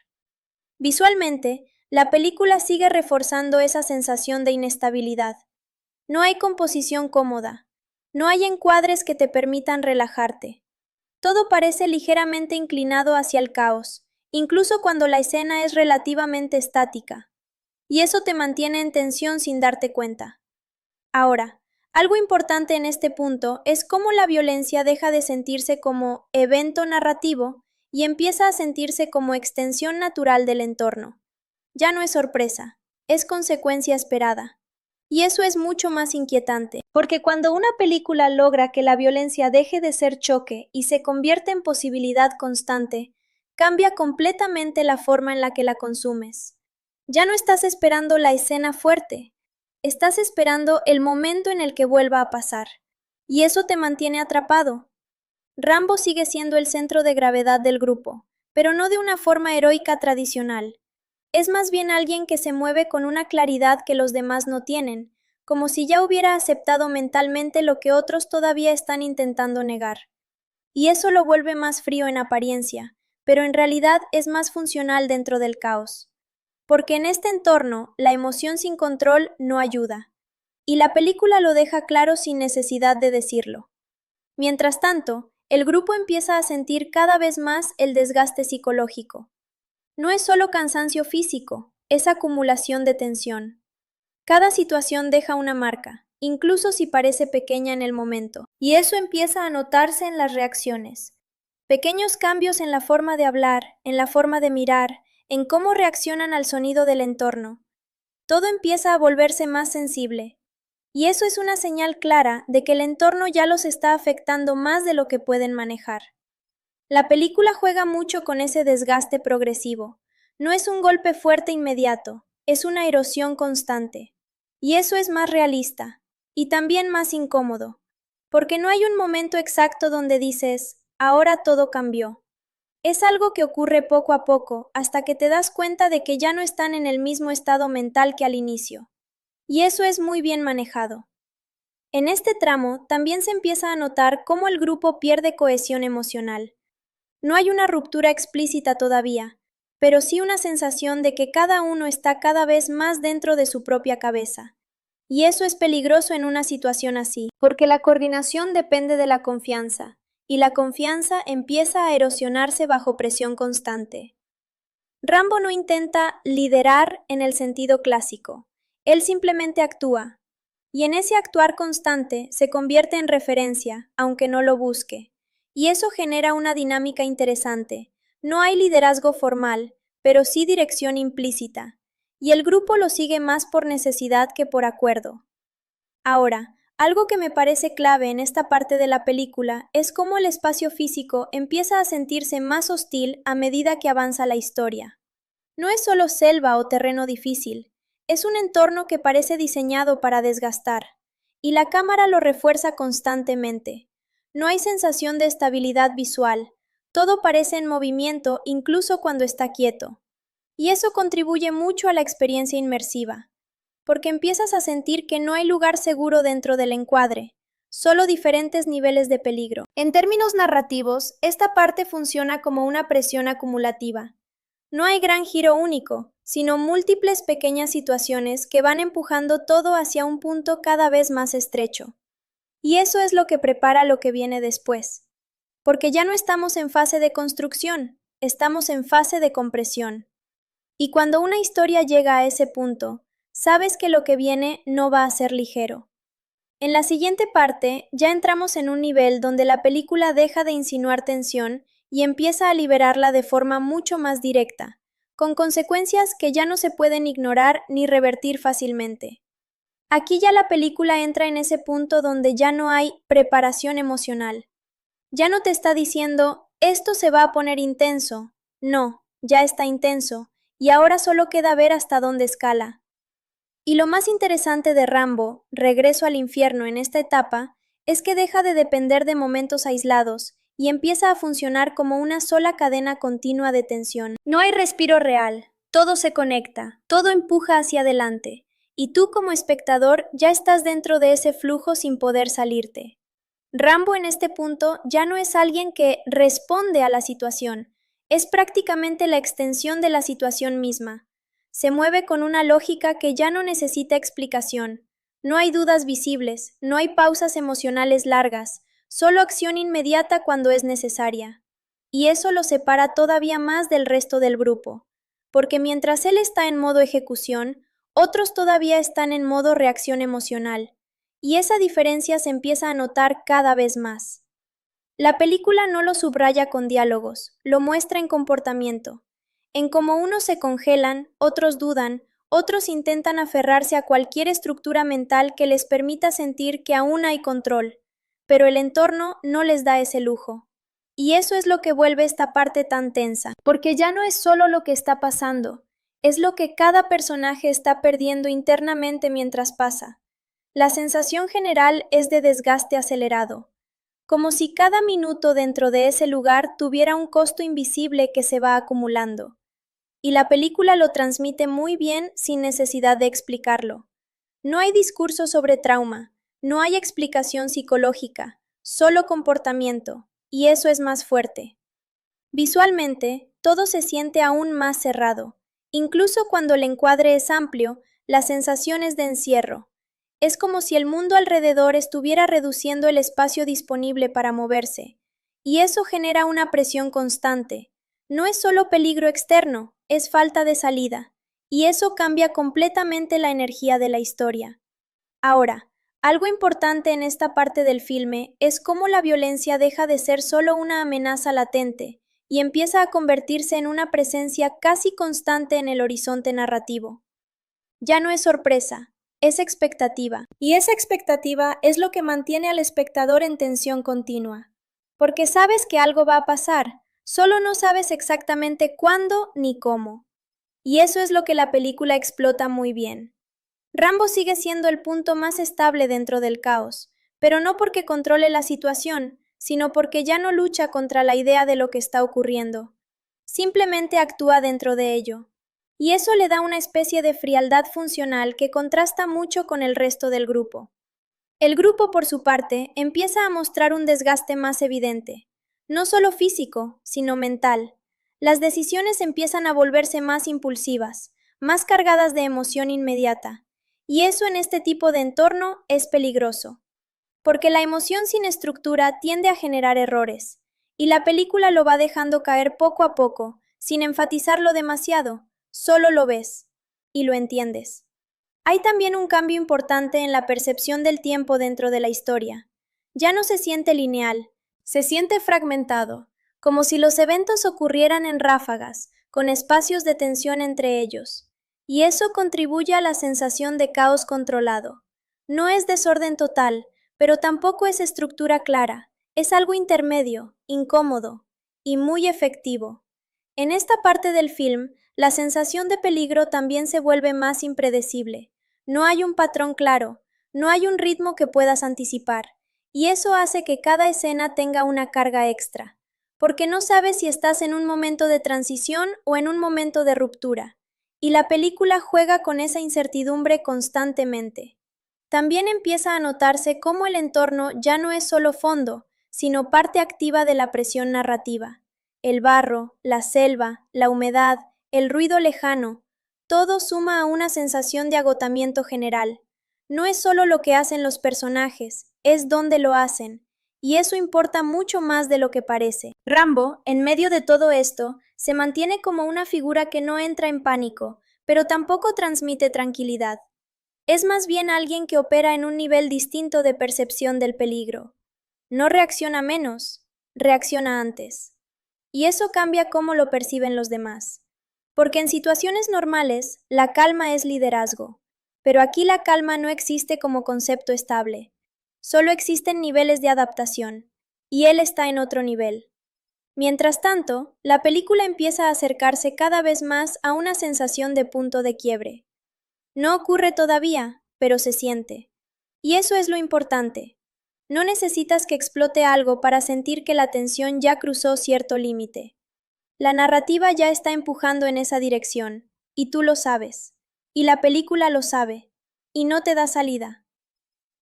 Visualmente, la película sigue reforzando esa sensación de inestabilidad. No hay composición cómoda, no hay encuadres que te permitan relajarte. Todo parece ligeramente inclinado hacia el caos, incluso cuando la escena es relativamente estática, y eso te mantiene en tensión sin darte cuenta. Ahora, algo importante en este punto es cómo la violencia deja de sentirse como evento narrativo y empieza a sentirse como extensión natural del entorno. Ya no es sorpresa, es consecuencia esperada. Y eso es mucho más inquietante, porque cuando una película logra que la violencia deje de ser choque y se convierte en posibilidad constante, cambia completamente la forma en la que la consumes. Ya no estás esperando la escena fuerte, estás esperando el momento en el que vuelva a pasar. Y eso te mantiene atrapado. Rambo sigue siendo el centro de gravedad del grupo, pero no de una forma heroica tradicional. Es más bien alguien que se mueve con una claridad que los demás no tienen, como si ya hubiera aceptado mentalmente lo que otros todavía están intentando negar. Y eso lo vuelve más frío en apariencia, pero en realidad es más funcional dentro del caos. Porque en este entorno, la emoción sin control no ayuda. Y la película lo deja claro sin necesidad de decirlo. Mientras tanto, el grupo empieza a sentir cada vez más el desgaste psicológico. No es solo cansancio físico, es acumulación de tensión. Cada situación deja una marca, incluso si parece pequeña en el momento, y eso empieza a notarse en las reacciones. Pequeños cambios en la forma de hablar, en la forma de mirar, en cómo reaccionan al sonido del entorno. Todo empieza a volverse más sensible, y eso es una señal clara de que el entorno ya los está afectando más de lo que pueden manejar. La película juega mucho con ese desgaste progresivo. No es un golpe fuerte inmediato, es una erosión constante. Y eso es más realista, y también más incómodo, porque no hay un momento exacto donde dices, ahora todo cambió. Es algo que ocurre poco a poco, hasta que te das cuenta de que ya no están en el mismo estado mental que al inicio. Y eso es muy bien manejado. En este tramo también se empieza a notar cómo el grupo pierde cohesión emocional. No hay una ruptura explícita todavía, pero sí una sensación de que cada uno está cada vez más dentro de su propia cabeza. Y eso es peligroso en una situación así, porque la coordinación depende de la confianza, y la confianza empieza a erosionarse bajo presión constante. Rambo no intenta liderar en el sentido clásico, él simplemente actúa, y en ese actuar constante se convierte en referencia, aunque no lo busque, y eso genera una dinámica interesante. No hay liderazgo formal, pero sí dirección implícita, y el grupo lo sigue más por necesidad que por acuerdo. Ahora, algo que me parece clave en esta parte de la película es cómo el espacio físico empieza a sentirse más hostil a medida que avanza la historia. No es solo selva o terreno difícil, es un entorno que parece diseñado para desgastar, y la cámara lo refuerza constantemente. No hay sensación de estabilidad visual, todo parece en movimiento incluso cuando está quieto, y eso contribuye mucho a la experiencia inmersiva, porque empiezas a sentir que no hay lugar seguro dentro del encuadre, solo diferentes niveles de peligro. En términos narrativos, esta parte funciona como una presión acumulativa. No hay gran giro único, sino múltiples pequeñas situaciones que van empujando todo hacia un punto cada vez más estrecho. Y eso es lo que prepara lo que viene después. Porque ya no estamos en fase de construcción, estamos en fase de compresión. Y cuando una historia llega a ese punto, sabes que lo que viene no va a ser ligero. En la siguiente parte, ya entramos en un nivel donde la película deja de insinuar tensión y empieza a liberarla de forma mucho más directa, con consecuencias que ya no se pueden ignorar ni revertir fácilmente. Aquí ya la película entra en ese punto donde ya no hay preparación emocional. Ya no te está diciendo, esto se va a poner intenso. No, ya está intenso, y ahora solo queda ver hasta dónde escala. Y lo más interesante de Rambo, Regreso al Infierno en esta etapa, es que deja de depender de momentos aislados y empieza a funcionar como una sola cadena continua de tensión. No hay respiro real, todo se conecta, todo empuja hacia adelante, y tú como espectador ya estás dentro de ese flujo sin poder salirte. Rambo en este punto ya no es alguien que responde a la situación, es prácticamente la extensión de la situación misma. Se mueve con una lógica que ya no necesita explicación. No hay dudas visibles, no hay pausas emocionales largas, solo acción inmediata cuando es necesaria. Y eso lo separa todavía más del resto del grupo, porque mientras él está en modo ejecución, otros todavía están en modo reacción emocional, y esa diferencia se empieza a notar cada vez más. La película no lo subraya con diálogos, lo muestra en comportamiento. En cómo unos se congelan, otros dudan, otros intentan aferrarse a cualquier estructura mental que les permita sentir que aún hay control, pero el entorno no les da ese lujo. Y eso es lo que vuelve esta parte tan tensa, porque ya no es solo lo que está pasando, es lo que cada personaje está perdiendo internamente mientras pasa. La sensación general es de desgaste acelerado, como si cada minuto dentro de ese lugar tuviera un costo invisible que se va acumulando. Y la película lo transmite muy bien sin necesidad de explicarlo. No hay discurso sobre trauma, no hay explicación psicológica, solo comportamiento, y eso es más fuerte. Visualmente, todo se siente aún más cerrado. Incluso cuando el encuadre es amplio, la sensación es de encierro. Es como si el mundo alrededor estuviera reduciendo el espacio disponible para moverse, y eso genera una presión constante. No es solo peligro externo, es falta de salida, y eso cambia completamente la energía de la historia. Ahora, algo importante en esta parte del filme es cómo la violencia deja de ser solo una amenaza latente y empieza a convertirse en una presencia casi constante en el horizonte narrativo. Ya no es sorpresa, es expectativa, y esa expectativa es lo que mantiene al espectador en tensión continua, porque sabes que algo va a pasar, solo no sabes exactamente cuándo ni cómo. Y eso es lo que la película explota muy bien. Rambo sigue siendo el punto más estable dentro del caos, pero no porque controle la situación, sino porque ya no lucha contra la idea de lo que está ocurriendo. Simplemente actúa dentro de ello. Y eso le da una especie de frialdad funcional que contrasta mucho con el resto del grupo. El grupo, por su parte, empieza a mostrar un desgaste más evidente, no solo físico, sino mental. Las decisiones empiezan a volverse más impulsivas, más cargadas de emoción inmediata, y eso en este tipo de entorno es peligroso. porque la emoción sin estructura tiende a generar errores, y la película lo va dejando caer poco a poco, sin enfatizarlo demasiado, solo lo ves y lo entiendes. Hay también un cambio importante en la percepción del tiempo dentro de la historia. Ya no se siente lineal, se siente fragmentado, como si los eventos ocurrieran en ráfagas, con espacios de tensión entre ellos. Y eso contribuye a la sensación de caos controlado. No es desorden total, pero tampoco es estructura clara. Es algo intermedio, incómodo y muy efectivo. En esta parte del film, la sensación de peligro también se vuelve más impredecible. No hay un patrón claro, no hay un ritmo que puedas anticipar, y eso hace que cada escena tenga una carga extra, porque no sabes si estás en un momento de transición o en un momento de ruptura, y la película juega con esa incertidumbre constantemente. También empieza a notarse cómo el entorno ya no es solo fondo, sino parte activa de la presión narrativa. El barro, la selva, la humedad, el ruido lejano, todo suma a una sensación de agotamiento general. No es solo lo que hacen los personajes, es dónde lo hacen, y eso importa mucho más de lo que parece. Rambo, en medio de todo esto, se mantiene como una figura que no entra en pánico, pero tampoco transmite tranquilidad. Es más bien alguien que opera en un nivel distinto de percepción del peligro. No reacciona menos, reacciona antes. Y eso cambia cómo lo perciben los demás. Porque en situaciones normales, la calma es liderazgo. Pero aquí la calma no existe como concepto estable. Solo existen niveles de adaptación. Y él está en otro nivel. Mientras tanto, la película empieza a acercarse cada vez más a una sensación de punto de quiebre. No ocurre todavía, pero se siente. Y eso es lo importante. No necesitas que explote algo para sentir que la tensión ya cruzó cierto límite. La narrativa ya está empujando en esa dirección, y tú lo sabes. Y la película lo sabe, y no te da salida.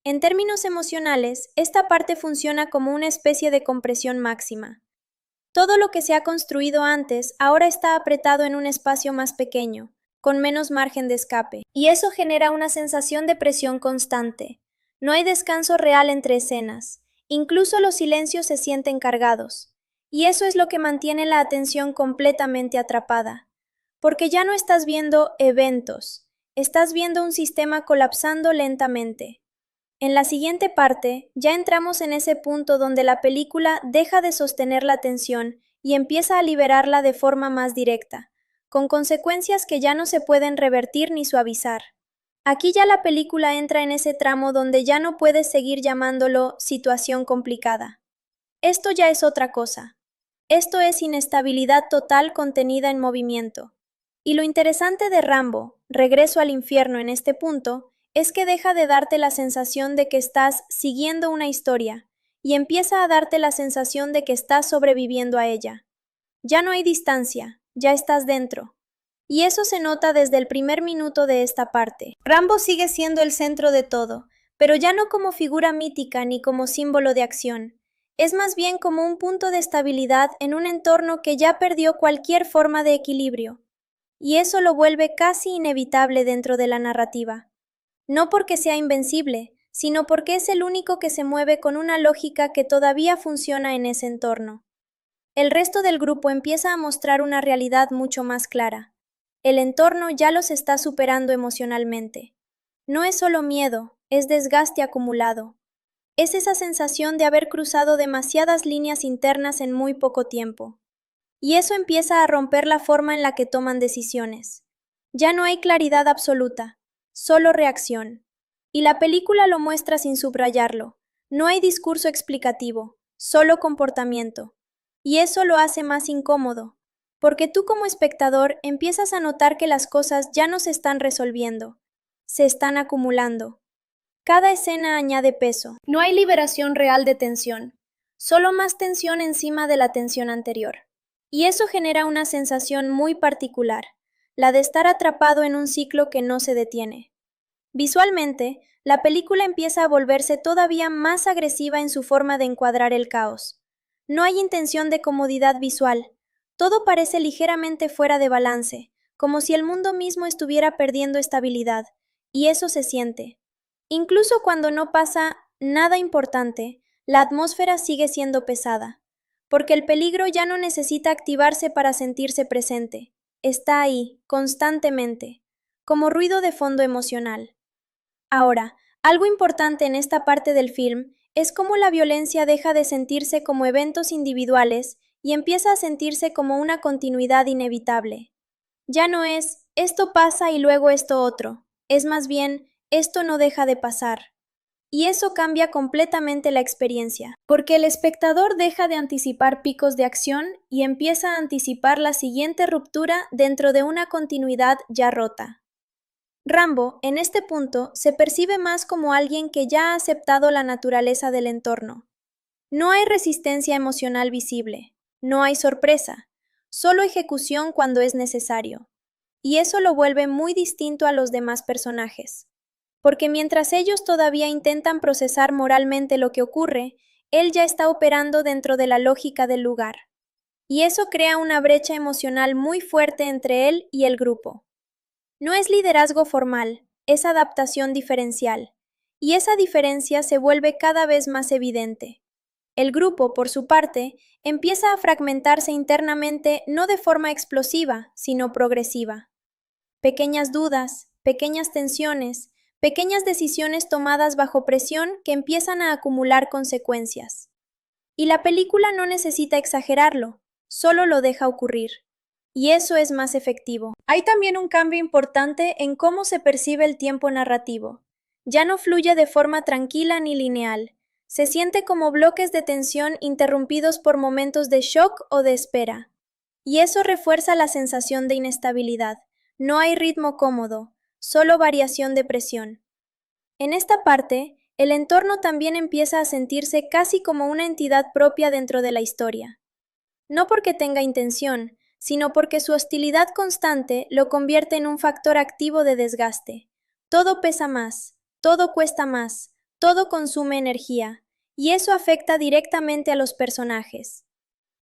En términos emocionales, esta parte funciona como una especie de compresión máxima. Todo lo que se ha construido antes ahora está apretado en un espacio más pequeño, con menos margen de escape, y eso genera una sensación de presión constante. No hay descanso real entre escenas, incluso los silencios se sienten cargados, y eso es lo que mantiene la atención completamente atrapada, porque ya no estás viendo eventos, estás viendo un sistema colapsando lentamente. En la siguiente parte, ya entramos en ese punto donde la película deja de sostener la tensión y empieza a liberarla de forma más directa, con consecuencias que ya no se pueden revertir ni suavizar. Aquí ya la película entra en ese tramo donde ya no puedes seguir llamándolo situación complicada. Esto ya es otra cosa. Esto es inestabilidad total contenida en movimiento. Y lo interesante de Rambo, Regreso al infierno en este punto, es que deja de darte la sensación de que estás siguiendo una historia y empieza a darte la sensación de que estás sobreviviendo a ella. Ya no hay distancia, ya estás dentro. Y eso se nota desde el primer minuto de esta parte. Rambo sigue siendo el centro de todo, pero ya no como figura mítica ni como símbolo de acción. Es más bien como un punto de estabilidad en un entorno que ya perdió cualquier forma de equilibrio. Y eso lo vuelve casi inevitable dentro de la narrativa. No porque sea invencible, sino porque es el único que se mueve con una lógica que todavía funciona en ese entorno. El resto del grupo empieza a mostrar una realidad mucho más clara. El entorno ya los está superando emocionalmente. No es solo miedo, es desgaste acumulado. Es esa sensación de haber cruzado demasiadas líneas internas en muy poco tiempo. Y eso empieza a romper la forma en la que toman decisiones. Ya no hay claridad absoluta, solo reacción. Y la película lo muestra sin subrayarlo. No hay discurso explicativo, solo comportamiento. Y eso lo hace más incómodo, porque tú como espectador empiezas a notar que las cosas ya no se están resolviendo, se están acumulando. Cada escena añade peso. No hay liberación real de tensión, solo más tensión encima de la tensión anterior. Y eso genera una sensación muy particular, la de estar atrapado en un ciclo que no se detiene. Visualmente, la película empieza a volverse todavía más agresiva en su forma de encuadrar el caos. No hay intención de comodidad visual, todo parece ligeramente fuera de balance, como si el mundo mismo estuviera perdiendo estabilidad, y eso se siente. Incluso cuando no pasa nada importante, la atmósfera sigue siendo pesada, porque el peligro ya no necesita activarse para sentirse presente, está ahí, constantemente, como ruido de fondo emocional. Ahora, algo importante en esta parte del film es cómo la violencia deja de sentirse como eventos individuales y empieza a sentirse como una continuidad inevitable. Ya no es esto pasa y luego esto otro, es más bien esto no deja de pasar. Y eso cambia completamente la experiencia, porque el espectador deja de anticipar picos de acción y empieza a anticipar la siguiente ruptura dentro de una continuidad ya rota. Rambo, en este punto, se percibe más como alguien que ya ha aceptado la naturaleza del entorno. No hay resistencia emocional visible, no hay sorpresa, solo ejecución cuando es necesario. Y eso lo vuelve muy distinto a los demás personajes. Porque mientras ellos todavía intentan procesar moralmente lo que ocurre, él ya está operando dentro de la lógica del lugar. Y eso crea una brecha emocional muy fuerte entre él y el grupo. No es liderazgo formal, es adaptación diferencial. Y esa diferencia se vuelve cada vez más evidente. El grupo, por su parte, empieza a fragmentarse internamente no de forma explosiva, sino progresiva. Pequeñas dudas, pequeñas tensiones, pequeñas decisiones tomadas bajo presión que empiezan a acumular consecuencias. Y la película no necesita exagerarlo, solo lo deja ocurrir. Y eso es más efectivo. Hay también un cambio importante en cómo se percibe el tiempo narrativo. Ya no fluye de forma tranquila ni lineal. Se siente como bloques de tensión interrumpidos por momentos de shock o de espera. Y eso refuerza la sensación de inestabilidad. No hay ritmo cómodo, solo variación de presión. En esta parte, el entorno también empieza a sentirse casi como una entidad propia dentro de la historia. No porque tenga intención, sino porque su hostilidad constante lo convierte en un factor activo de desgaste. Todo pesa más, todo cuesta más, todo consume energía, y eso afecta directamente a los personajes.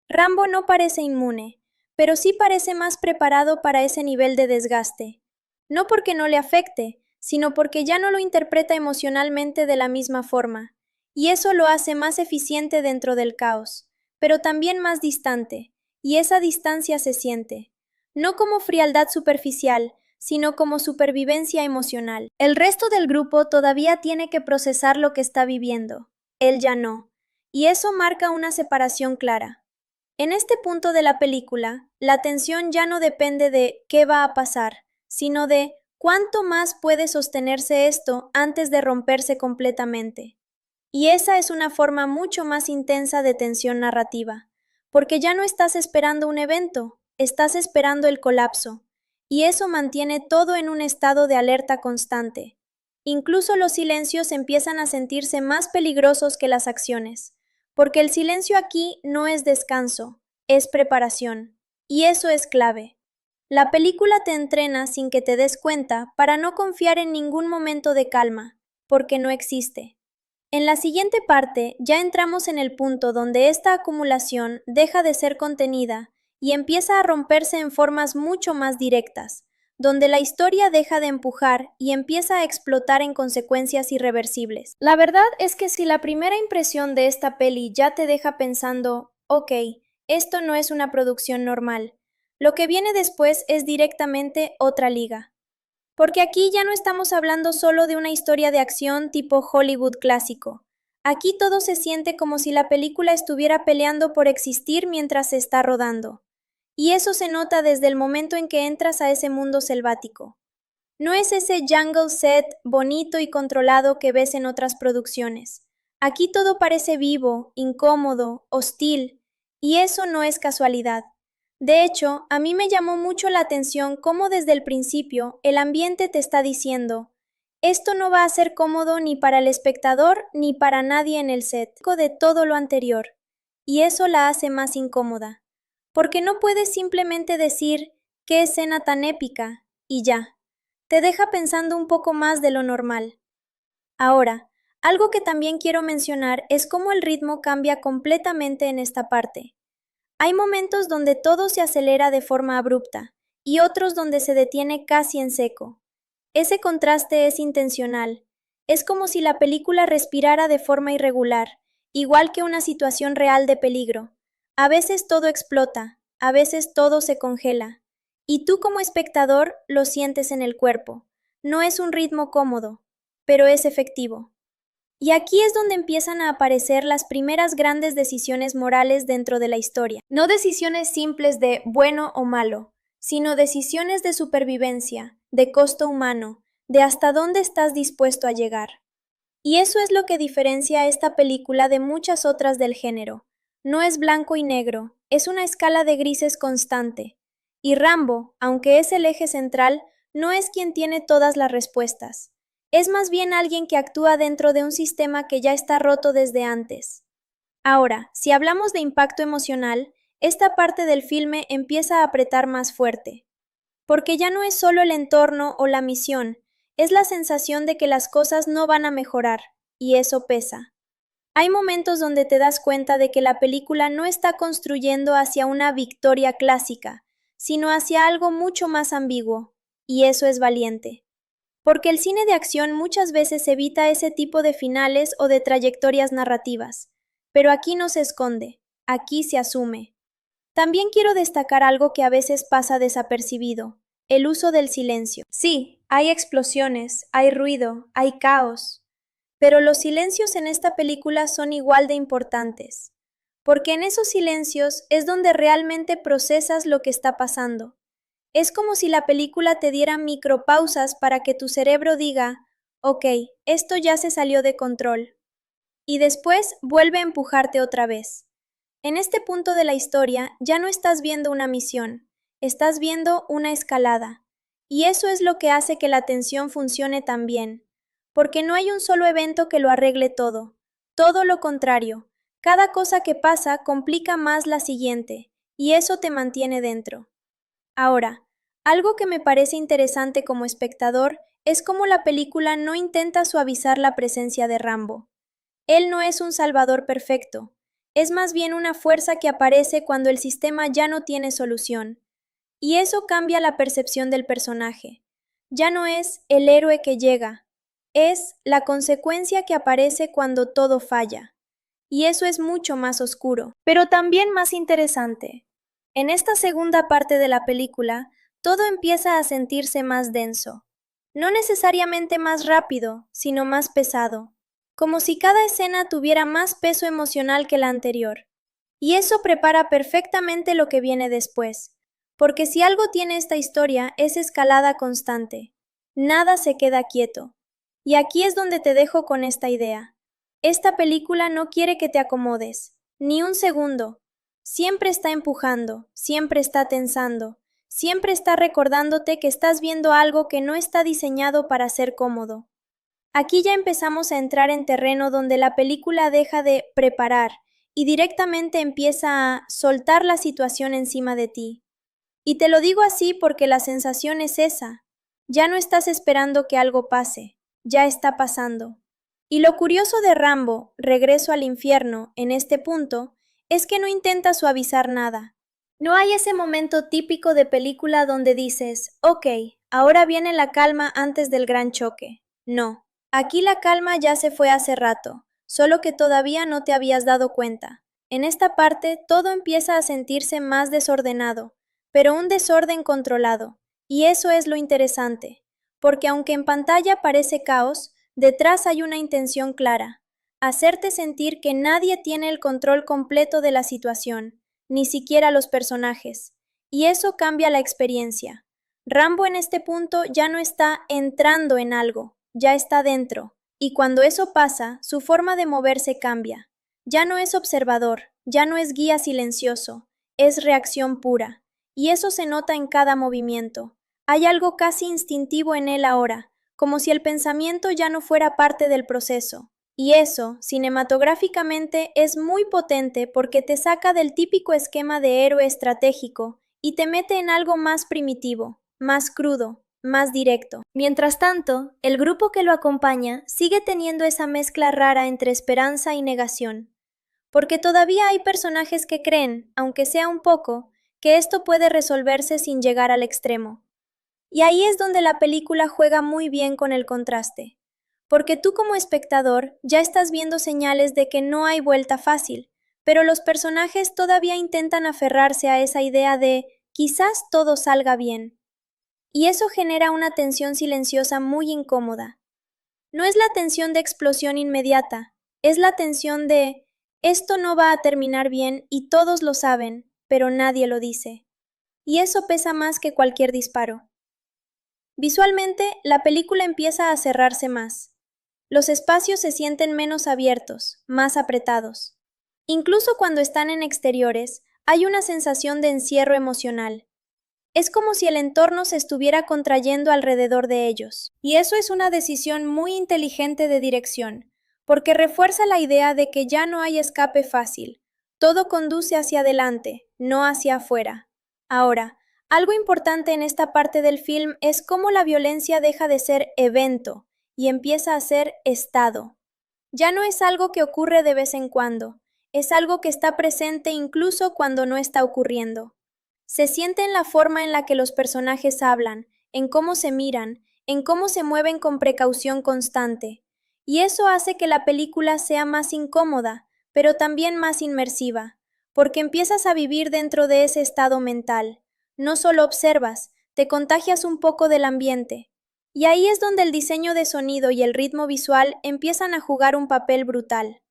Rambo no parece inmune, pero sí parece más preparado para ese nivel de desgaste. No porque no le afecte, sino porque ya no lo interpreta emocionalmente de la misma forma, y eso lo hace más eficiente dentro del caos, pero también más distante, y esa distancia se siente, no como frialdad superficial, sino como supervivencia emocional. El resto del grupo todavía tiene que procesar lo que está viviendo, él ya no, y eso marca una separación clara. En este punto de la película, la tensión ya no depende de qué va a pasar, sino de cuánto más puede sostenerse esto antes de romperse completamente. Y esa es una forma mucho más intensa de tensión narrativa, porque ya no estás esperando un evento, estás esperando el colapso, y eso mantiene todo en un estado de alerta constante. Incluso los silencios empiezan a sentirse más peligrosos que las acciones, porque el silencio aquí no es descanso, es preparación, y eso es clave. La película te entrena sin que te des cuenta para no confiar en ningún momento de calma, porque no existe. En la siguiente parte ya entramos en el punto donde esta acumulación deja de ser contenida y empieza a romperse en formas mucho más directas, donde la historia deja de empujar y empieza a explotar en consecuencias irreversibles. La verdad es que si la primera impresión de esta peli ya te deja pensando, ok, esto no es una producción normal, lo que viene después es directamente otra liga. Porque aquí ya no estamos hablando solo de una historia de acción tipo Hollywood clásico. Aquí todo se siente como si la película estuviera peleando por existir mientras se está rodando. Y eso se nota desde el momento en que entras a ese mundo selvático. No es ese jungle set bonito y controlado que ves en otras producciones. Aquí todo parece vivo, incómodo, hostil, y eso no es casualidad. De hecho, a mí me llamó mucho la atención cómo desde el principio el ambiente te está diciendo, esto no va a ser cómodo ni para el espectador ni para nadie en el set, de todo lo anterior, y eso la hace más incómoda, porque no puedes simplemente decir, qué escena tan épica, y ya. Te deja pensando un poco más de lo normal. Ahora, algo que también quiero mencionar es cómo el ritmo cambia completamente en esta parte. Hay momentos donde todo se acelera de forma abrupta y otros donde se detiene casi en seco. Ese contraste es intencional. Es como si la película respirara de forma irregular, igual que una situación real de peligro. A veces todo explota, a veces todo se congela. Y tú como espectador lo sientes en el cuerpo. No es un ritmo cómodo, pero es efectivo. Y aquí es donde empiezan a aparecer las primeras grandes decisiones morales dentro de la historia. No decisiones simples de bueno o malo, sino decisiones de supervivencia, de costo humano, de hasta dónde estás dispuesto a llegar. Y eso es lo que diferencia a esta película de muchas otras del género. No es blanco y negro, es una escala de grises constante. Y Rambo, aunque es el eje central, no es quien tiene todas las respuestas. Es más bien alguien que actúa dentro de un sistema que ya está roto desde antes. Ahora, si hablamos de impacto emocional, esta parte del filme empieza a apretar más fuerte. Porque ya no es solo el entorno o la misión, es la sensación de que las cosas no van a mejorar, y eso pesa. Hay momentos donde te das cuenta de que la película no está construyendo hacia una victoria clásica, sino hacia algo mucho más ambiguo, y eso es valiente. Porque el cine de acción muchas veces evita ese tipo de finales o de trayectorias narrativas, pero aquí no se esconde, aquí se asume. También quiero destacar algo que a veces pasa desapercibido, el uso del silencio. Sí, hay explosiones, hay ruido, hay caos, pero los silencios en esta película son igual de importantes, porque en esos silencios es donde realmente procesas lo que está pasando. Es como si la película te diera micropausas para que tu cerebro diga, ok, esto ya se salió de control, y después vuelve a empujarte otra vez. En este punto de la historia ya no estás viendo una misión, estás viendo una escalada. Y eso es lo que hace que la tensión funcione tan bien, porque no hay un solo evento que lo arregle todo lo contrario, cada cosa que pasa complica más la siguiente, y eso te mantiene dentro. Ahora, algo que me parece interesante como espectador es cómo la película no intenta suavizar la presencia de Rambo. Él no es un salvador perfecto, es más bien una fuerza que aparece cuando el sistema ya no tiene solución. Y eso cambia la percepción del personaje. Ya no es el héroe que llega, es la consecuencia que aparece cuando todo falla. Y eso es mucho más oscuro, pero también más interesante. En esta segunda parte de la película, todo empieza a sentirse más denso. No necesariamente más rápido, sino más pesado, como si cada escena tuviera más peso emocional que la anterior. Y eso prepara perfectamente lo que viene después, porque si algo tiene esta historia es escalada constante. Nada se queda quieto. Y aquí es donde te dejo con esta idea. Esta película no quiere que te acomodes, ni un segundo. Siempre está empujando, siempre está tensando, siempre está recordándote que estás viendo algo que no está diseñado para ser cómodo. Aquí ya empezamos a entrar en terreno donde la película deja de preparar y directamente empieza a soltar la situación encima de ti. Y te lo digo así porque la sensación es esa. Ya no estás esperando que algo pase, ya está pasando. Y lo curioso de Rambo, Regreso al Infierno, en este punto, es que no intenta suavizar nada. No hay ese momento típico de película donde dices, ok, ahora viene la calma antes del gran choque. No, aquí la calma ya se fue hace rato, solo que todavía no te habías dado cuenta. En esta parte todo empieza a sentirse más desordenado, pero un desorden controlado. Y eso es lo interesante, porque aunque en pantalla parece caos, detrás hay una intención clara, hacerte sentir que nadie tiene el control completo de la situación, ni siquiera los personajes, y eso cambia la experiencia. Rambo en este punto ya no está entrando en algo, ya está dentro, y cuando eso pasa, su forma de moverse cambia. Ya no es observador, ya no es guía silencioso, es reacción pura, y eso se nota en cada movimiento. Hay algo casi instintivo en él ahora, como si el pensamiento ya no fuera parte del proceso. Y eso, cinematográficamente, es muy potente porque te saca del típico esquema de héroe estratégico y te mete en algo más primitivo, más crudo, más directo. Mientras tanto, el grupo que lo acompaña sigue teniendo esa mezcla rara entre esperanza y negación, porque todavía hay personajes que creen, aunque sea un poco, que esto puede resolverse sin llegar al extremo. Y ahí es donde la película juega muy bien con el contraste, porque tú como espectador ya estás viendo señales de que no hay vuelta fácil, pero los personajes todavía intentan aferrarse a esa idea de quizás todo salga bien. Y eso genera una tensión silenciosa muy incómoda. No es la tensión de explosión inmediata, es la tensión de esto no va a terminar bien y todos lo saben, pero nadie lo dice. Y eso pesa más que cualquier disparo. Visualmente, la película empieza a cerrarse más. Los espacios se sienten menos abiertos, más apretados. Incluso cuando están en exteriores, hay una sensación de encierro emocional. Es como si el entorno se estuviera contrayendo alrededor de ellos. Y eso es una decisión muy inteligente de dirección, porque refuerza la idea de que ya no hay escape fácil. Todo conduce hacia adelante, no hacia afuera. Ahora, algo importante en esta parte del film es cómo la violencia deja de ser evento y empieza a ser estado. Ya no es algo que ocurre de vez en cuando, es algo que está presente incluso cuando no está ocurriendo. Se siente en la forma en la que los personajes hablan, en cómo se miran, en cómo se mueven con precaución constante. Y eso hace que la película sea más incómoda, pero también más inmersiva, porque empiezas a vivir dentro de ese estado mental. No solo observas, te contagias un poco del ambiente. Y ahí es donde el diseño de sonido y el ritmo visual empiezan a jugar un papel brutal.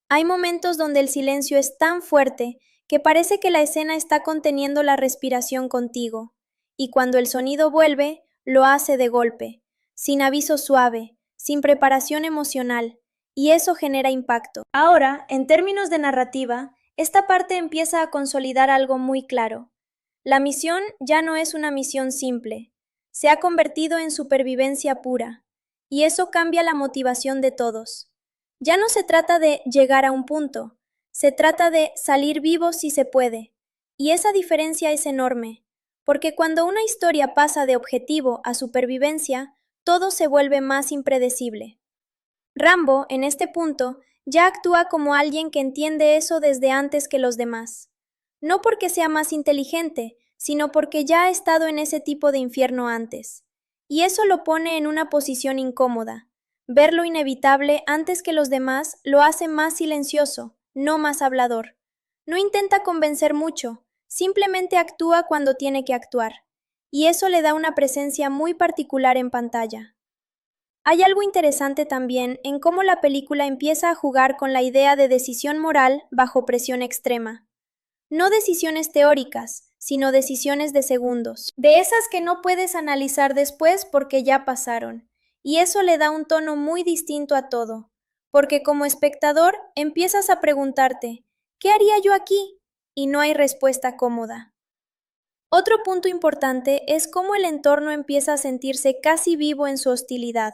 Hay momentos donde el silencio es tan fuerte que parece que la escena está conteniendo la respiración contigo, y cuando el sonido vuelve, lo hace de golpe, sin aviso suave, sin preparación emocional, y eso genera impacto. Ahora, en términos de narrativa, esta parte empieza a consolidar algo muy claro. La misión ya no es una misión simple, se ha convertido en supervivencia pura, y eso cambia la motivación de todos. Ya no se trata de llegar a un punto, se trata de salir vivo si se puede. Y esa diferencia es enorme, porque cuando una historia pasa de objetivo a supervivencia, todo se vuelve más impredecible. Rambo, en este punto, ya actúa como alguien que entiende eso desde antes que los demás. No porque sea más inteligente, sino porque ya ha estado en ese tipo de infierno antes. Y eso lo pone en una posición incómoda. Ver lo inevitable antes que los demás lo hace más silencioso, no más hablador. No intenta convencer mucho, simplemente actúa cuando tiene que actuar. Y eso le da una presencia muy particular en pantalla. Hay algo interesante también en cómo la película empieza a jugar con la idea de decisión moral bajo presión extrema. No decisiones teóricas, sino decisiones de segundos, de esas que no puedes analizar después porque ya pasaron. Y eso le da un tono muy distinto a todo, porque como espectador empiezas a preguntarte, ¿qué haría yo aquí? Y no hay respuesta cómoda. Otro punto importante es cómo el entorno empieza a sentirse casi vivo en su hostilidad.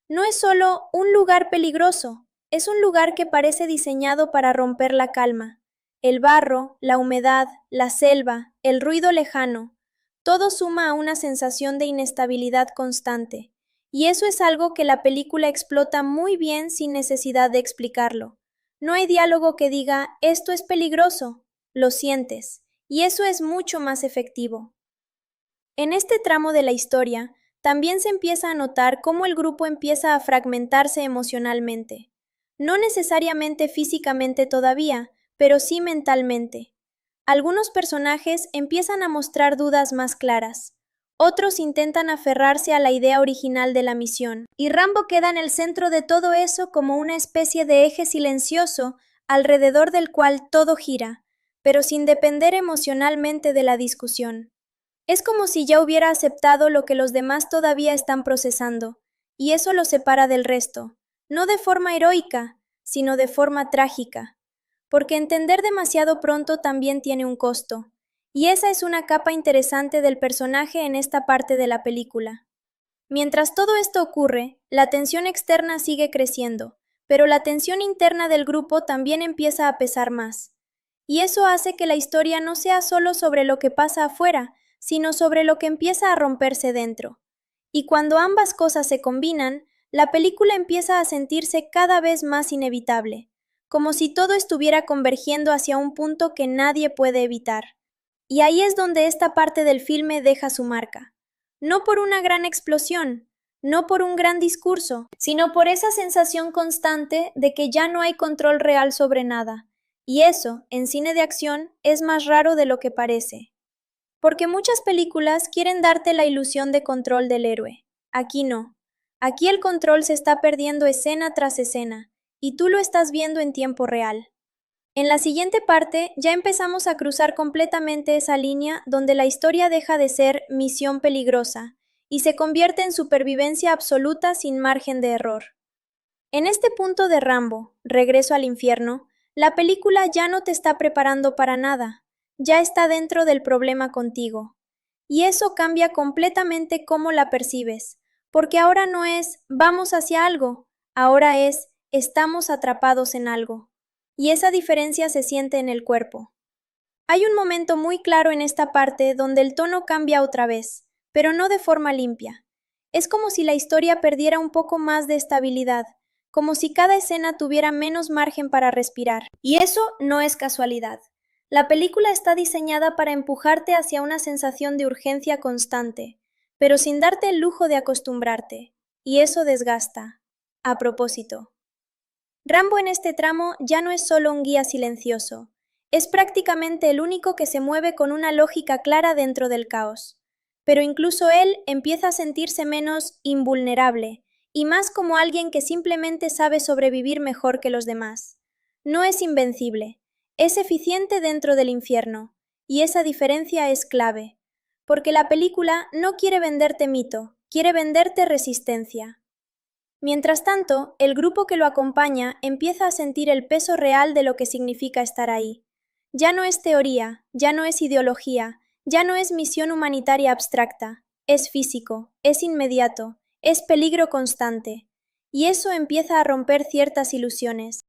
No es solo un lugar peligroso, es un lugar que parece diseñado para romper la calma. El barro, la humedad, la selva, el ruido lejano, todo suma a una sensación de inestabilidad constante. Y eso es algo que la película explota muy bien sin necesidad de explicarlo. No hay diálogo que diga, esto es peligroso, lo sientes, y eso es mucho más efectivo. En este tramo de la historia, también se empieza a notar cómo el grupo empieza a fragmentarse emocionalmente. No necesariamente físicamente todavía, pero sí mentalmente. Algunos personajes empiezan a mostrar dudas más claras. Otros intentan aferrarse a la idea original de la misión, y Rambo queda en el centro de todo eso como una especie de eje silencioso alrededor del cual todo gira, pero sin depender emocionalmente de la discusión. Es como si ya hubiera aceptado lo que los demás todavía están procesando, y eso lo separa del resto, no de forma heroica, sino de forma trágica, porque entender demasiado pronto también tiene un costo, y esa es una capa interesante del personaje en esta parte de la película. Mientras todo esto ocurre, la tensión externa sigue creciendo, pero la tensión interna del grupo también empieza a pesar más. Y eso hace que la historia no sea solo sobre lo que pasa afuera, sino sobre lo que empieza a romperse dentro. Y cuando ambas cosas se combinan, la película empieza a sentirse cada vez más inevitable, como si todo estuviera convergiendo hacia un punto que nadie puede evitar. Y ahí es donde esta parte del filme deja su marca. No por una gran explosión, no por un gran discurso, sino por esa sensación constante de que ya no hay control real sobre nada. Y eso, en cine de acción, es más raro de lo que parece. Porque muchas películas quieren darte la ilusión de control del héroe. Aquí no. Aquí el control se está perdiendo escena tras escena, y tú lo estás viendo en tiempo real. En la siguiente parte ya empezamos a cruzar completamente esa línea donde la historia deja de ser misión peligrosa y se convierte en supervivencia absoluta sin margen de error. En este punto de Rambo, Regreso al Infierno, la película ya no te está preparando para nada, ya está dentro del problema contigo. Y eso cambia completamente cómo la percibes, porque ahora no es vamos hacia algo, ahora es estamos atrapados en algo. Y esa diferencia se siente en el cuerpo. Hay un momento muy claro en esta parte donde el tono cambia otra vez, pero no de forma limpia. Es como si la historia perdiera un poco más de estabilidad, como si cada escena tuviera menos margen para respirar. Y eso no es casualidad. La película está diseñada para empujarte hacia una sensación de urgencia constante, pero sin darte el lujo de acostumbrarte. Y eso desgasta. A propósito, Rambo en este tramo ya no es solo un guía silencioso, es prácticamente el único que se mueve con una lógica clara dentro del caos. Pero incluso él empieza a sentirse menos invulnerable y más como alguien que simplemente sabe sobrevivir mejor que los demás. No es invencible, es eficiente dentro del infierno, y esa diferencia es clave, porque la película no quiere venderte mito, quiere venderte resistencia. Mientras tanto, el grupo que lo acompaña empieza a sentir el peso real de lo que significa estar ahí. Ya no es teoría, ya no es ideología, ya no es misión humanitaria abstracta, es físico, es inmediato, es peligro constante. Y eso empieza a romper ciertas ilusiones.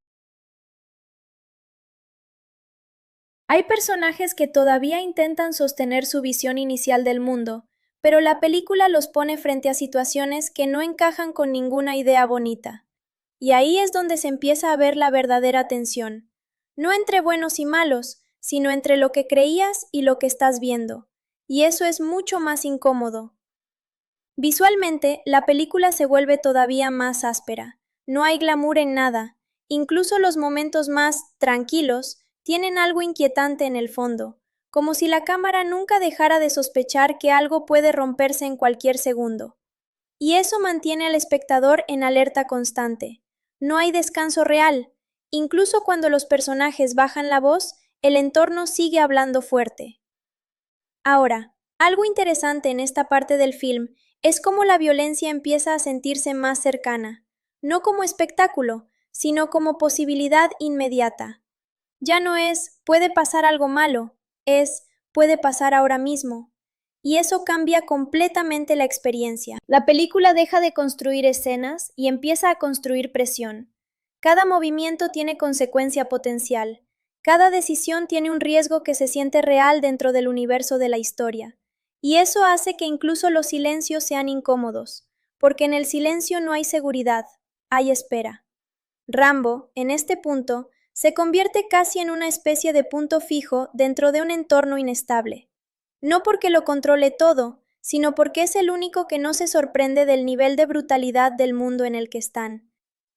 Hay personajes que todavía intentan sostener su visión inicial del mundo, pero la película los pone frente a situaciones que no encajan con ninguna idea bonita. Y ahí es donde se empieza a ver la verdadera tensión. No entre buenos y malos, sino entre lo que creías y lo que estás viendo. Y eso es mucho más incómodo. Visualmente, la película se vuelve todavía más áspera. No hay glamour en nada. Incluso los momentos más tranquilos tienen algo inquietante en el fondo, como si la cámara nunca dejara de sospechar que algo puede romperse en cualquier segundo. Y eso mantiene al espectador en alerta constante. No hay descanso real. Incluso cuando los personajes bajan la voz, el entorno sigue hablando fuerte. Ahora, algo interesante en esta parte del film es cómo la violencia empieza a sentirse más cercana, no como espectáculo, sino como posibilidad inmediata. Ya no es puede pasar algo malo, es puede pasar ahora mismo. Y eso cambia completamente la experiencia. La película deja de construir escenas y empieza a construir presión. Cada movimiento tiene consecuencia potencial. Cada decisión tiene un riesgo que se siente real dentro del universo de la historia. Y eso hace que incluso los silencios sean incómodos, porque en el silencio no hay seguridad, hay espera. Rambo, en este punto, se convierte casi en una especie de punto fijo dentro de un entorno inestable. No porque lo controle todo, sino porque es el único que no se sorprende del nivel de brutalidad del mundo en el que están.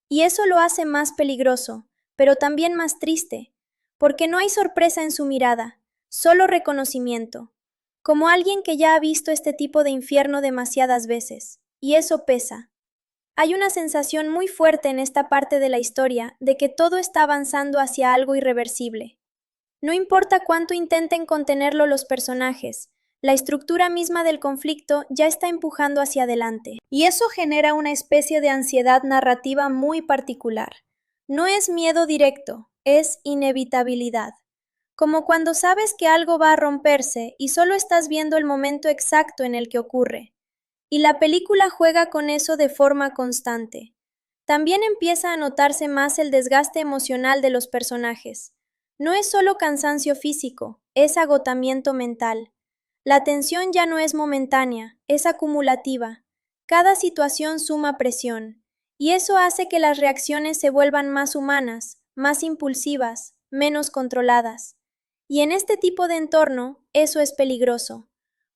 Y eso lo hace más peligroso, pero también más triste, porque no hay sorpresa en su mirada, solo reconocimiento, como alguien que ya ha visto este tipo de infierno demasiadas veces, y eso pesa. Hay una sensación muy fuerte en esta parte de la historia de que todo está avanzando hacia algo irreversible. No importa cuánto intenten contenerlo los personajes, la estructura misma del conflicto ya está empujando hacia adelante. Y eso genera una especie de ansiedad narrativa muy particular. No es miedo directo, es inevitabilidad. Como cuando sabes que algo va a romperse y solo estás viendo el momento exacto en el que ocurre. Y la película juega con eso de forma constante. También empieza a notarse más el desgaste emocional de los personajes. No es solo cansancio físico, es agotamiento mental. La tensión ya no es momentánea, es acumulativa. Cada situación suma presión, y eso hace que las reacciones se vuelvan más humanas, más impulsivas, menos controladas. Y en este tipo de entorno, eso es peligroso,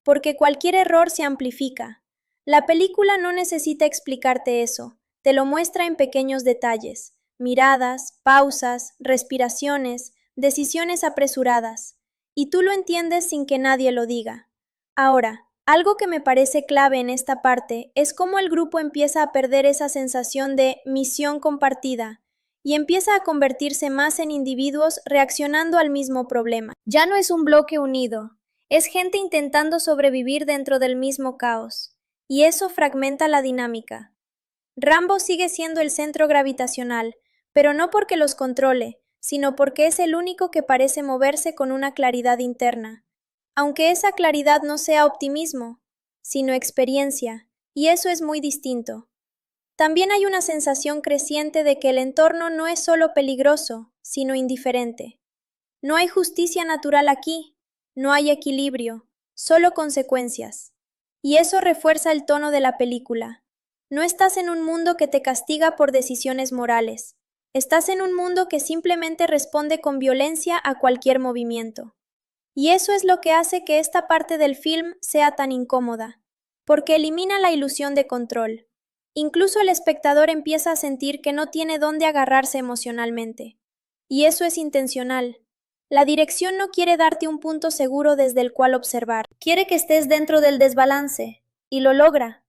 porque cualquier error se amplifica. La película no necesita explicarte eso, te lo muestra en pequeños detalles, miradas, pausas, respiraciones, decisiones apresuradas, y tú lo entiendes sin que nadie lo diga. Ahora, algo que me parece clave en esta parte es cómo el grupo empieza a perder esa sensación de misión compartida y empieza a convertirse más en individuos reaccionando al mismo problema. Ya no es un bloque unido, es gente intentando sobrevivir dentro del mismo caos, y eso fragmenta la dinámica. Rambo sigue siendo el centro gravitacional, pero no porque los controle, sino porque es el único que parece moverse con una claridad interna. Aunque esa claridad no sea optimismo, sino experiencia, y eso es muy distinto. También hay una sensación creciente de que el entorno no es solo peligroso, sino indiferente. No hay justicia natural aquí, no hay equilibrio, solo consecuencias. Y eso refuerza el tono de la película. No estás en un mundo que te castiga por decisiones morales. Estás en un mundo que simplemente responde con violencia a cualquier movimiento. Y eso es lo que hace que esta parte del film sea tan incómoda, porque elimina la ilusión de control. Incluso el espectador empieza a sentir que no tiene dónde agarrarse emocionalmente. Y eso es intencional. La dirección no quiere darte un punto seguro desde el cual observar. Quiere que estés dentro del desbalance, y lo logra.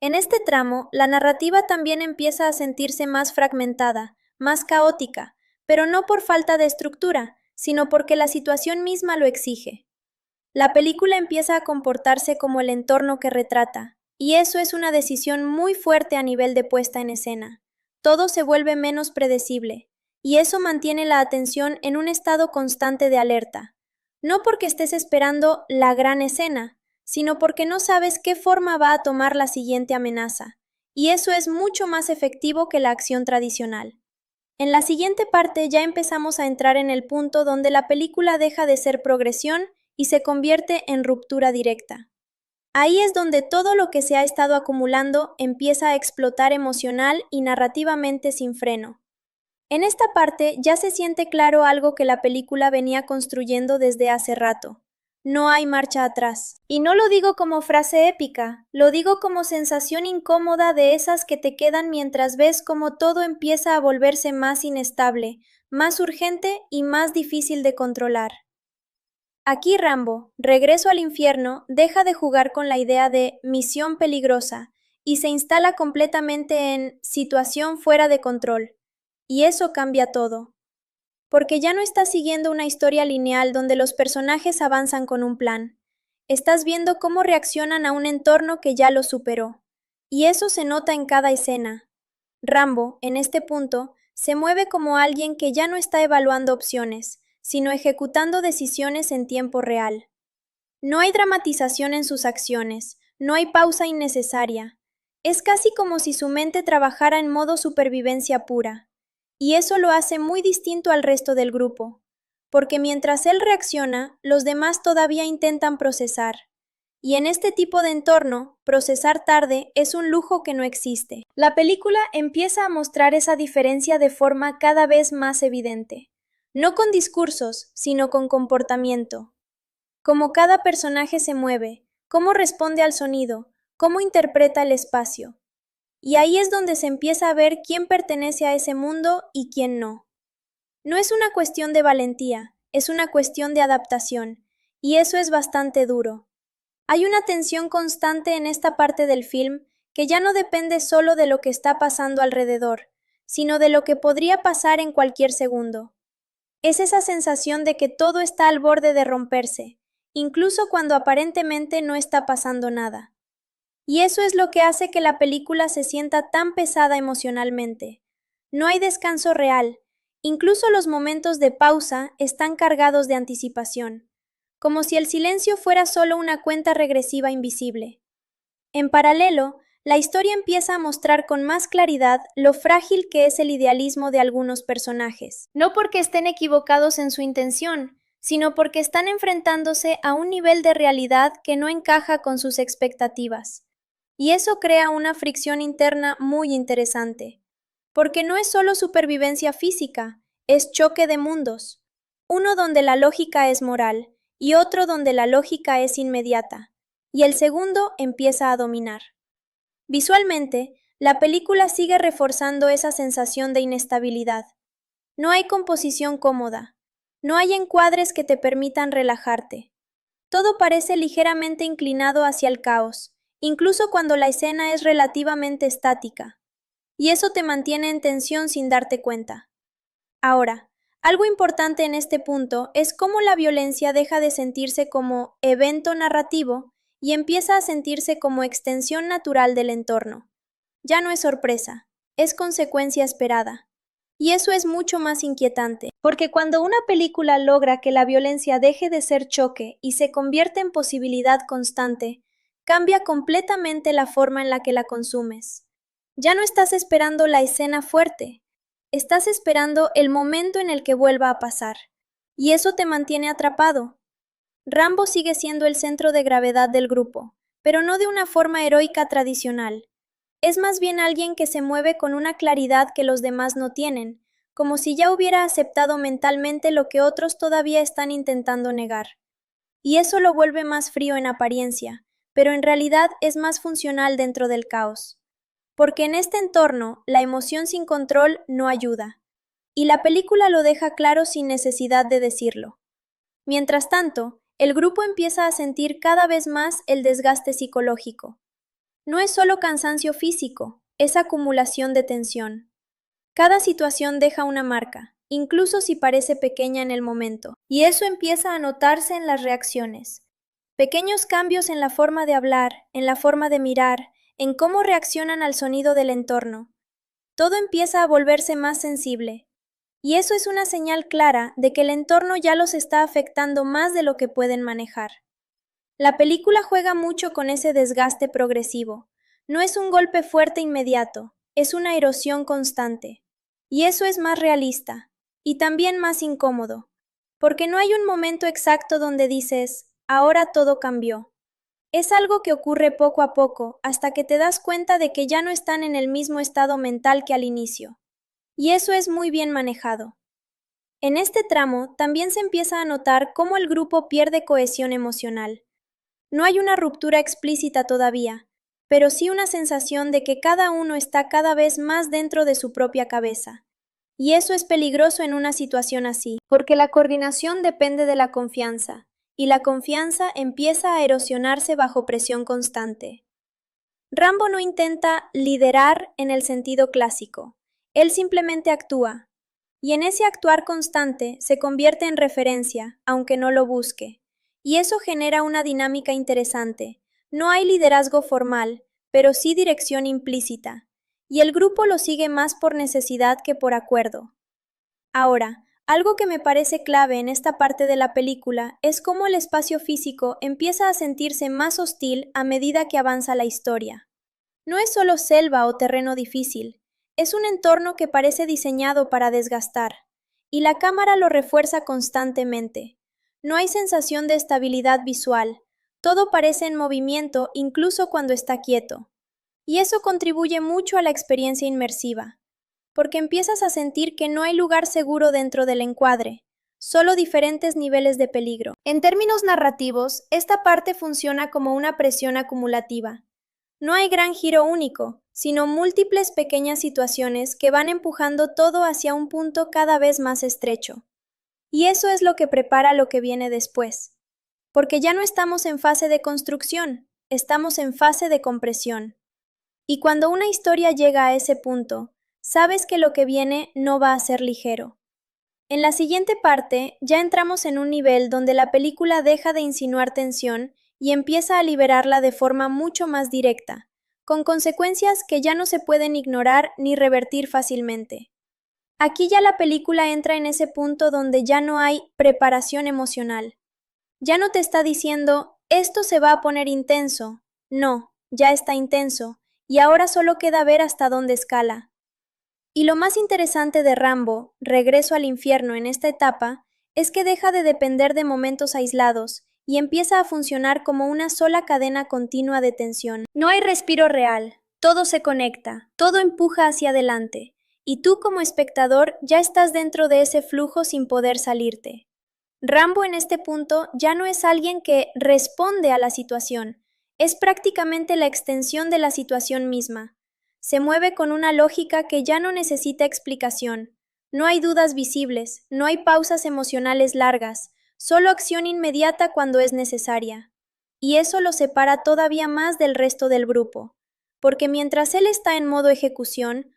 En este tramo, la narrativa también empieza a sentirse más fragmentada, más caótica, pero no por falta de estructura, sino porque la situación misma lo exige. La película empieza a comportarse como el entorno que retrata, y eso es una decisión muy fuerte a nivel de puesta en escena. Todo se vuelve menos predecible, y eso mantiene la atención en un estado constante de alerta. No porque estés esperando la gran escena, sino porque no sabes qué forma va a tomar la siguiente amenaza, y eso es mucho más efectivo que la acción tradicional. En la siguiente parte ya empezamos a entrar en el punto donde la película deja de ser progresión y se convierte en ruptura directa. Ahí es donde todo lo que se ha estado acumulando empieza a explotar emocional y narrativamente sin freno. En esta parte ya se siente claro algo que la película venía construyendo desde hace rato. No hay marcha atrás. Y no lo digo como frase épica, lo digo como sensación incómoda de esas que te quedan mientras ves cómo todo empieza a volverse más inestable, más urgente y más difícil de controlar. Aquí Rambo, Regreso al Infierno, deja de jugar con la idea de misión peligrosa y se instala completamente en situación fuera de control. Y eso cambia todo. Porque ya no estás siguiendo una historia lineal donde los personajes avanzan con un plan. Estás viendo cómo reaccionan a un entorno que ya los superó. Y eso se nota en cada escena. Rambo, en este punto, se mueve como alguien que ya no está evaluando opciones, sino ejecutando decisiones en tiempo real. No hay dramatización en sus acciones, no hay pausa innecesaria. Es casi como si su mente trabajara en modo supervivencia pura. Y eso lo hace muy distinto al resto del grupo, porque mientras él reacciona, los demás todavía intentan procesar. Y en este tipo de entorno, procesar tarde es un lujo que no existe. La película empieza a mostrar esa diferencia de forma cada vez más evidente. No con discursos, sino con comportamiento. Cómo cada personaje se mueve, cómo responde al sonido, cómo interpreta el espacio. Y ahí es donde se empieza a ver quién pertenece a ese mundo y quién no. No es una cuestión de valentía, es una cuestión de adaptación, y eso es bastante duro. Hay una tensión constante en esta parte del film que ya no depende solo de lo que está pasando alrededor, sino de lo que podría pasar en cualquier segundo. Es esa sensación de que todo está al borde de romperse, incluso cuando aparentemente no está pasando nada. Y eso es lo que hace que la película se sienta tan pesada emocionalmente. No hay descanso real, incluso los momentos de pausa están cargados de anticipación, como si el silencio fuera solo una cuenta regresiva invisible. En paralelo, la historia empieza a mostrar con más claridad lo frágil que es el idealismo de algunos personajes, no porque estén equivocados en su intención, sino porque están enfrentándose a un nivel de realidad que no encaja con sus expectativas. Y eso crea una fricción interna muy interesante, porque no es solo supervivencia física, es choque de mundos, uno donde la lógica es moral y otro donde la lógica es inmediata, y el segundo empieza a dominar. Visualmente, la película sigue reforzando esa sensación de inestabilidad. No hay composición cómoda. No hay encuadres que te permitan relajarte. Todo parece ligeramente inclinado hacia el caos, incluso cuando la escena es relativamente estática. Y eso te mantiene en tensión sin darte cuenta. Ahora, algo importante en este punto es cómo la violencia deja de sentirse como evento narrativo y empieza a sentirse como extensión natural del entorno. Ya no es sorpresa, es consecuencia esperada. Y eso es mucho más inquietante, porque cuando una película logra que la violencia deje de ser choque y se convierte en posibilidad constante, cambia completamente la forma en la que la consumes. Ya no estás esperando la escena fuerte, estás esperando el momento en el que vuelva a pasar. Y eso te mantiene atrapado. Rambo sigue siendo el centro de gravedad del grupo, pero no de una forma heroica tradicional. Es más bien alguien que se mueve con una claridad que los demás no tienen, como si ya hubiera aceptado mentalmente lo que otros todavía están intentando negar. Y eso lo vuelve más frío en apariencia, pero en realidad es más funcional dentro del caos. Porque en este entorno, la emoción sin control no ayuda. Y la película lo deja claro sin necesidad de decirlo. Mientras tanto, el grupo empieza a sentir cada vez más el desgaste psicológico. No es solo cansancio físico, es acumulación de tensión. Cada situación deja una marca, incluso si parece pequeña en el momento, y eso empieza a notarse en las reacciones. Pequeños cambios en la forma de hablar, en la forma de mirar, en cómo reaccionan al sonido del entorno. Todo empieza a volverse más sensible, y eso es una señal clara de que el entorno ya los está afectando más de lo que pueden manejar. La película juega mucho con ese desgaste progresivo. No es un golpe fuerte inmediato, es una erosión constante. Y eso es más realista, y también más incómodo, porque no hay un momento exacto donde dices, ahora todo cambió. Es algo que ocurre poco a poco, hasta que te das cuenta de que ya no están en el mismo estado mental que al inicio. Y eso es muy bien manejado. En este tramo también se empieza a notar cómo el grupo pierde cohesión emocional. No hay una ruptura explícita todavía, pero sí una sensación de que cada uno está cada vez más dentro de su propia cabeza. Y eso es peligroso en una situación así, porque la coordinación depende de la confianza, y la confianza empieza a erosionarse bajo presión constante. Rambo no intenta liderar en el sentido clásico, él simplemente actúa, y en ese actuar constante se convierte en referencia, aunque no lo busque. Y eso genera una dinámica interesante. No hay liderazgo formal, pero sí dirección implícita. Y el grupo lo sigue más por necesidad que por acuerdo. Ahora, algo que me parece clave en esta parte de la película es cómo el espacio físico empieza a sentirse más hostil a medida que avanza la historia. No es solo selva o terreno difícil, es un entorno que parece diseñado para desgastar, y la cámara lo refuerza constantemente. No hay sensación de estabilidad visual, todo parece en movimiento incluso cuando está quieto. Y eso contribuye mucho a la experiencia inmersiva, porque empiezas a sentir que no hay lugar seguro dentro del encuadre, solo diferentes niveles de peligro. En términos narrativos, esta parte funciona como una presión acumulativa. No hay gran giro único, sino múltiples pequeñas situaciones que van empujando todo hacia un punto cada vez más estrecho. Y eso es lo que prepara lo que viene después. Porque ya no estamos en fase de construcción, estamos en fase de compresión. Y cuando una historia llega a ese punto, sabes que lo que viene no va a ser ligero. En la siguiente parte, ya entramos en un nivel donde la película deja de insinuar tensión y empieza a liberarla de forma mucho más directa, con consecuencias que ya no se pueden ignorar ni revertir fácilmente. Aquí ya la película entra en ese punto donde ya no hay preparación emocional. Ya no te está diciendo, esto se va a poner intenso. No, ya está intenso, y ahora solo queda ver hasta dónde escala. Y lo más interesante de Rambo, Regreso al infierno en esta etapa, es que deja de depender de momentos aislados y empieza a funcionar como una sola cadena continua de tensión. No hay respiro real, todo se conecta, todo empuja hacia adelante, y tú como espectador ya estás dentro de ese flujo sin poder salirte. Rambo en este punto ya no es alguien que responde a la situación, Es prácticamente la extensión de la situación misma. Se mueve con una lógica que ya no necesita explicación. No hay dudas visibles, no hay pausas emocionales largas, solo acción inmediata cuando es necesaria. Y eso lo separa todavía más del resto del grupo, porque mientras él está en modo ejecución,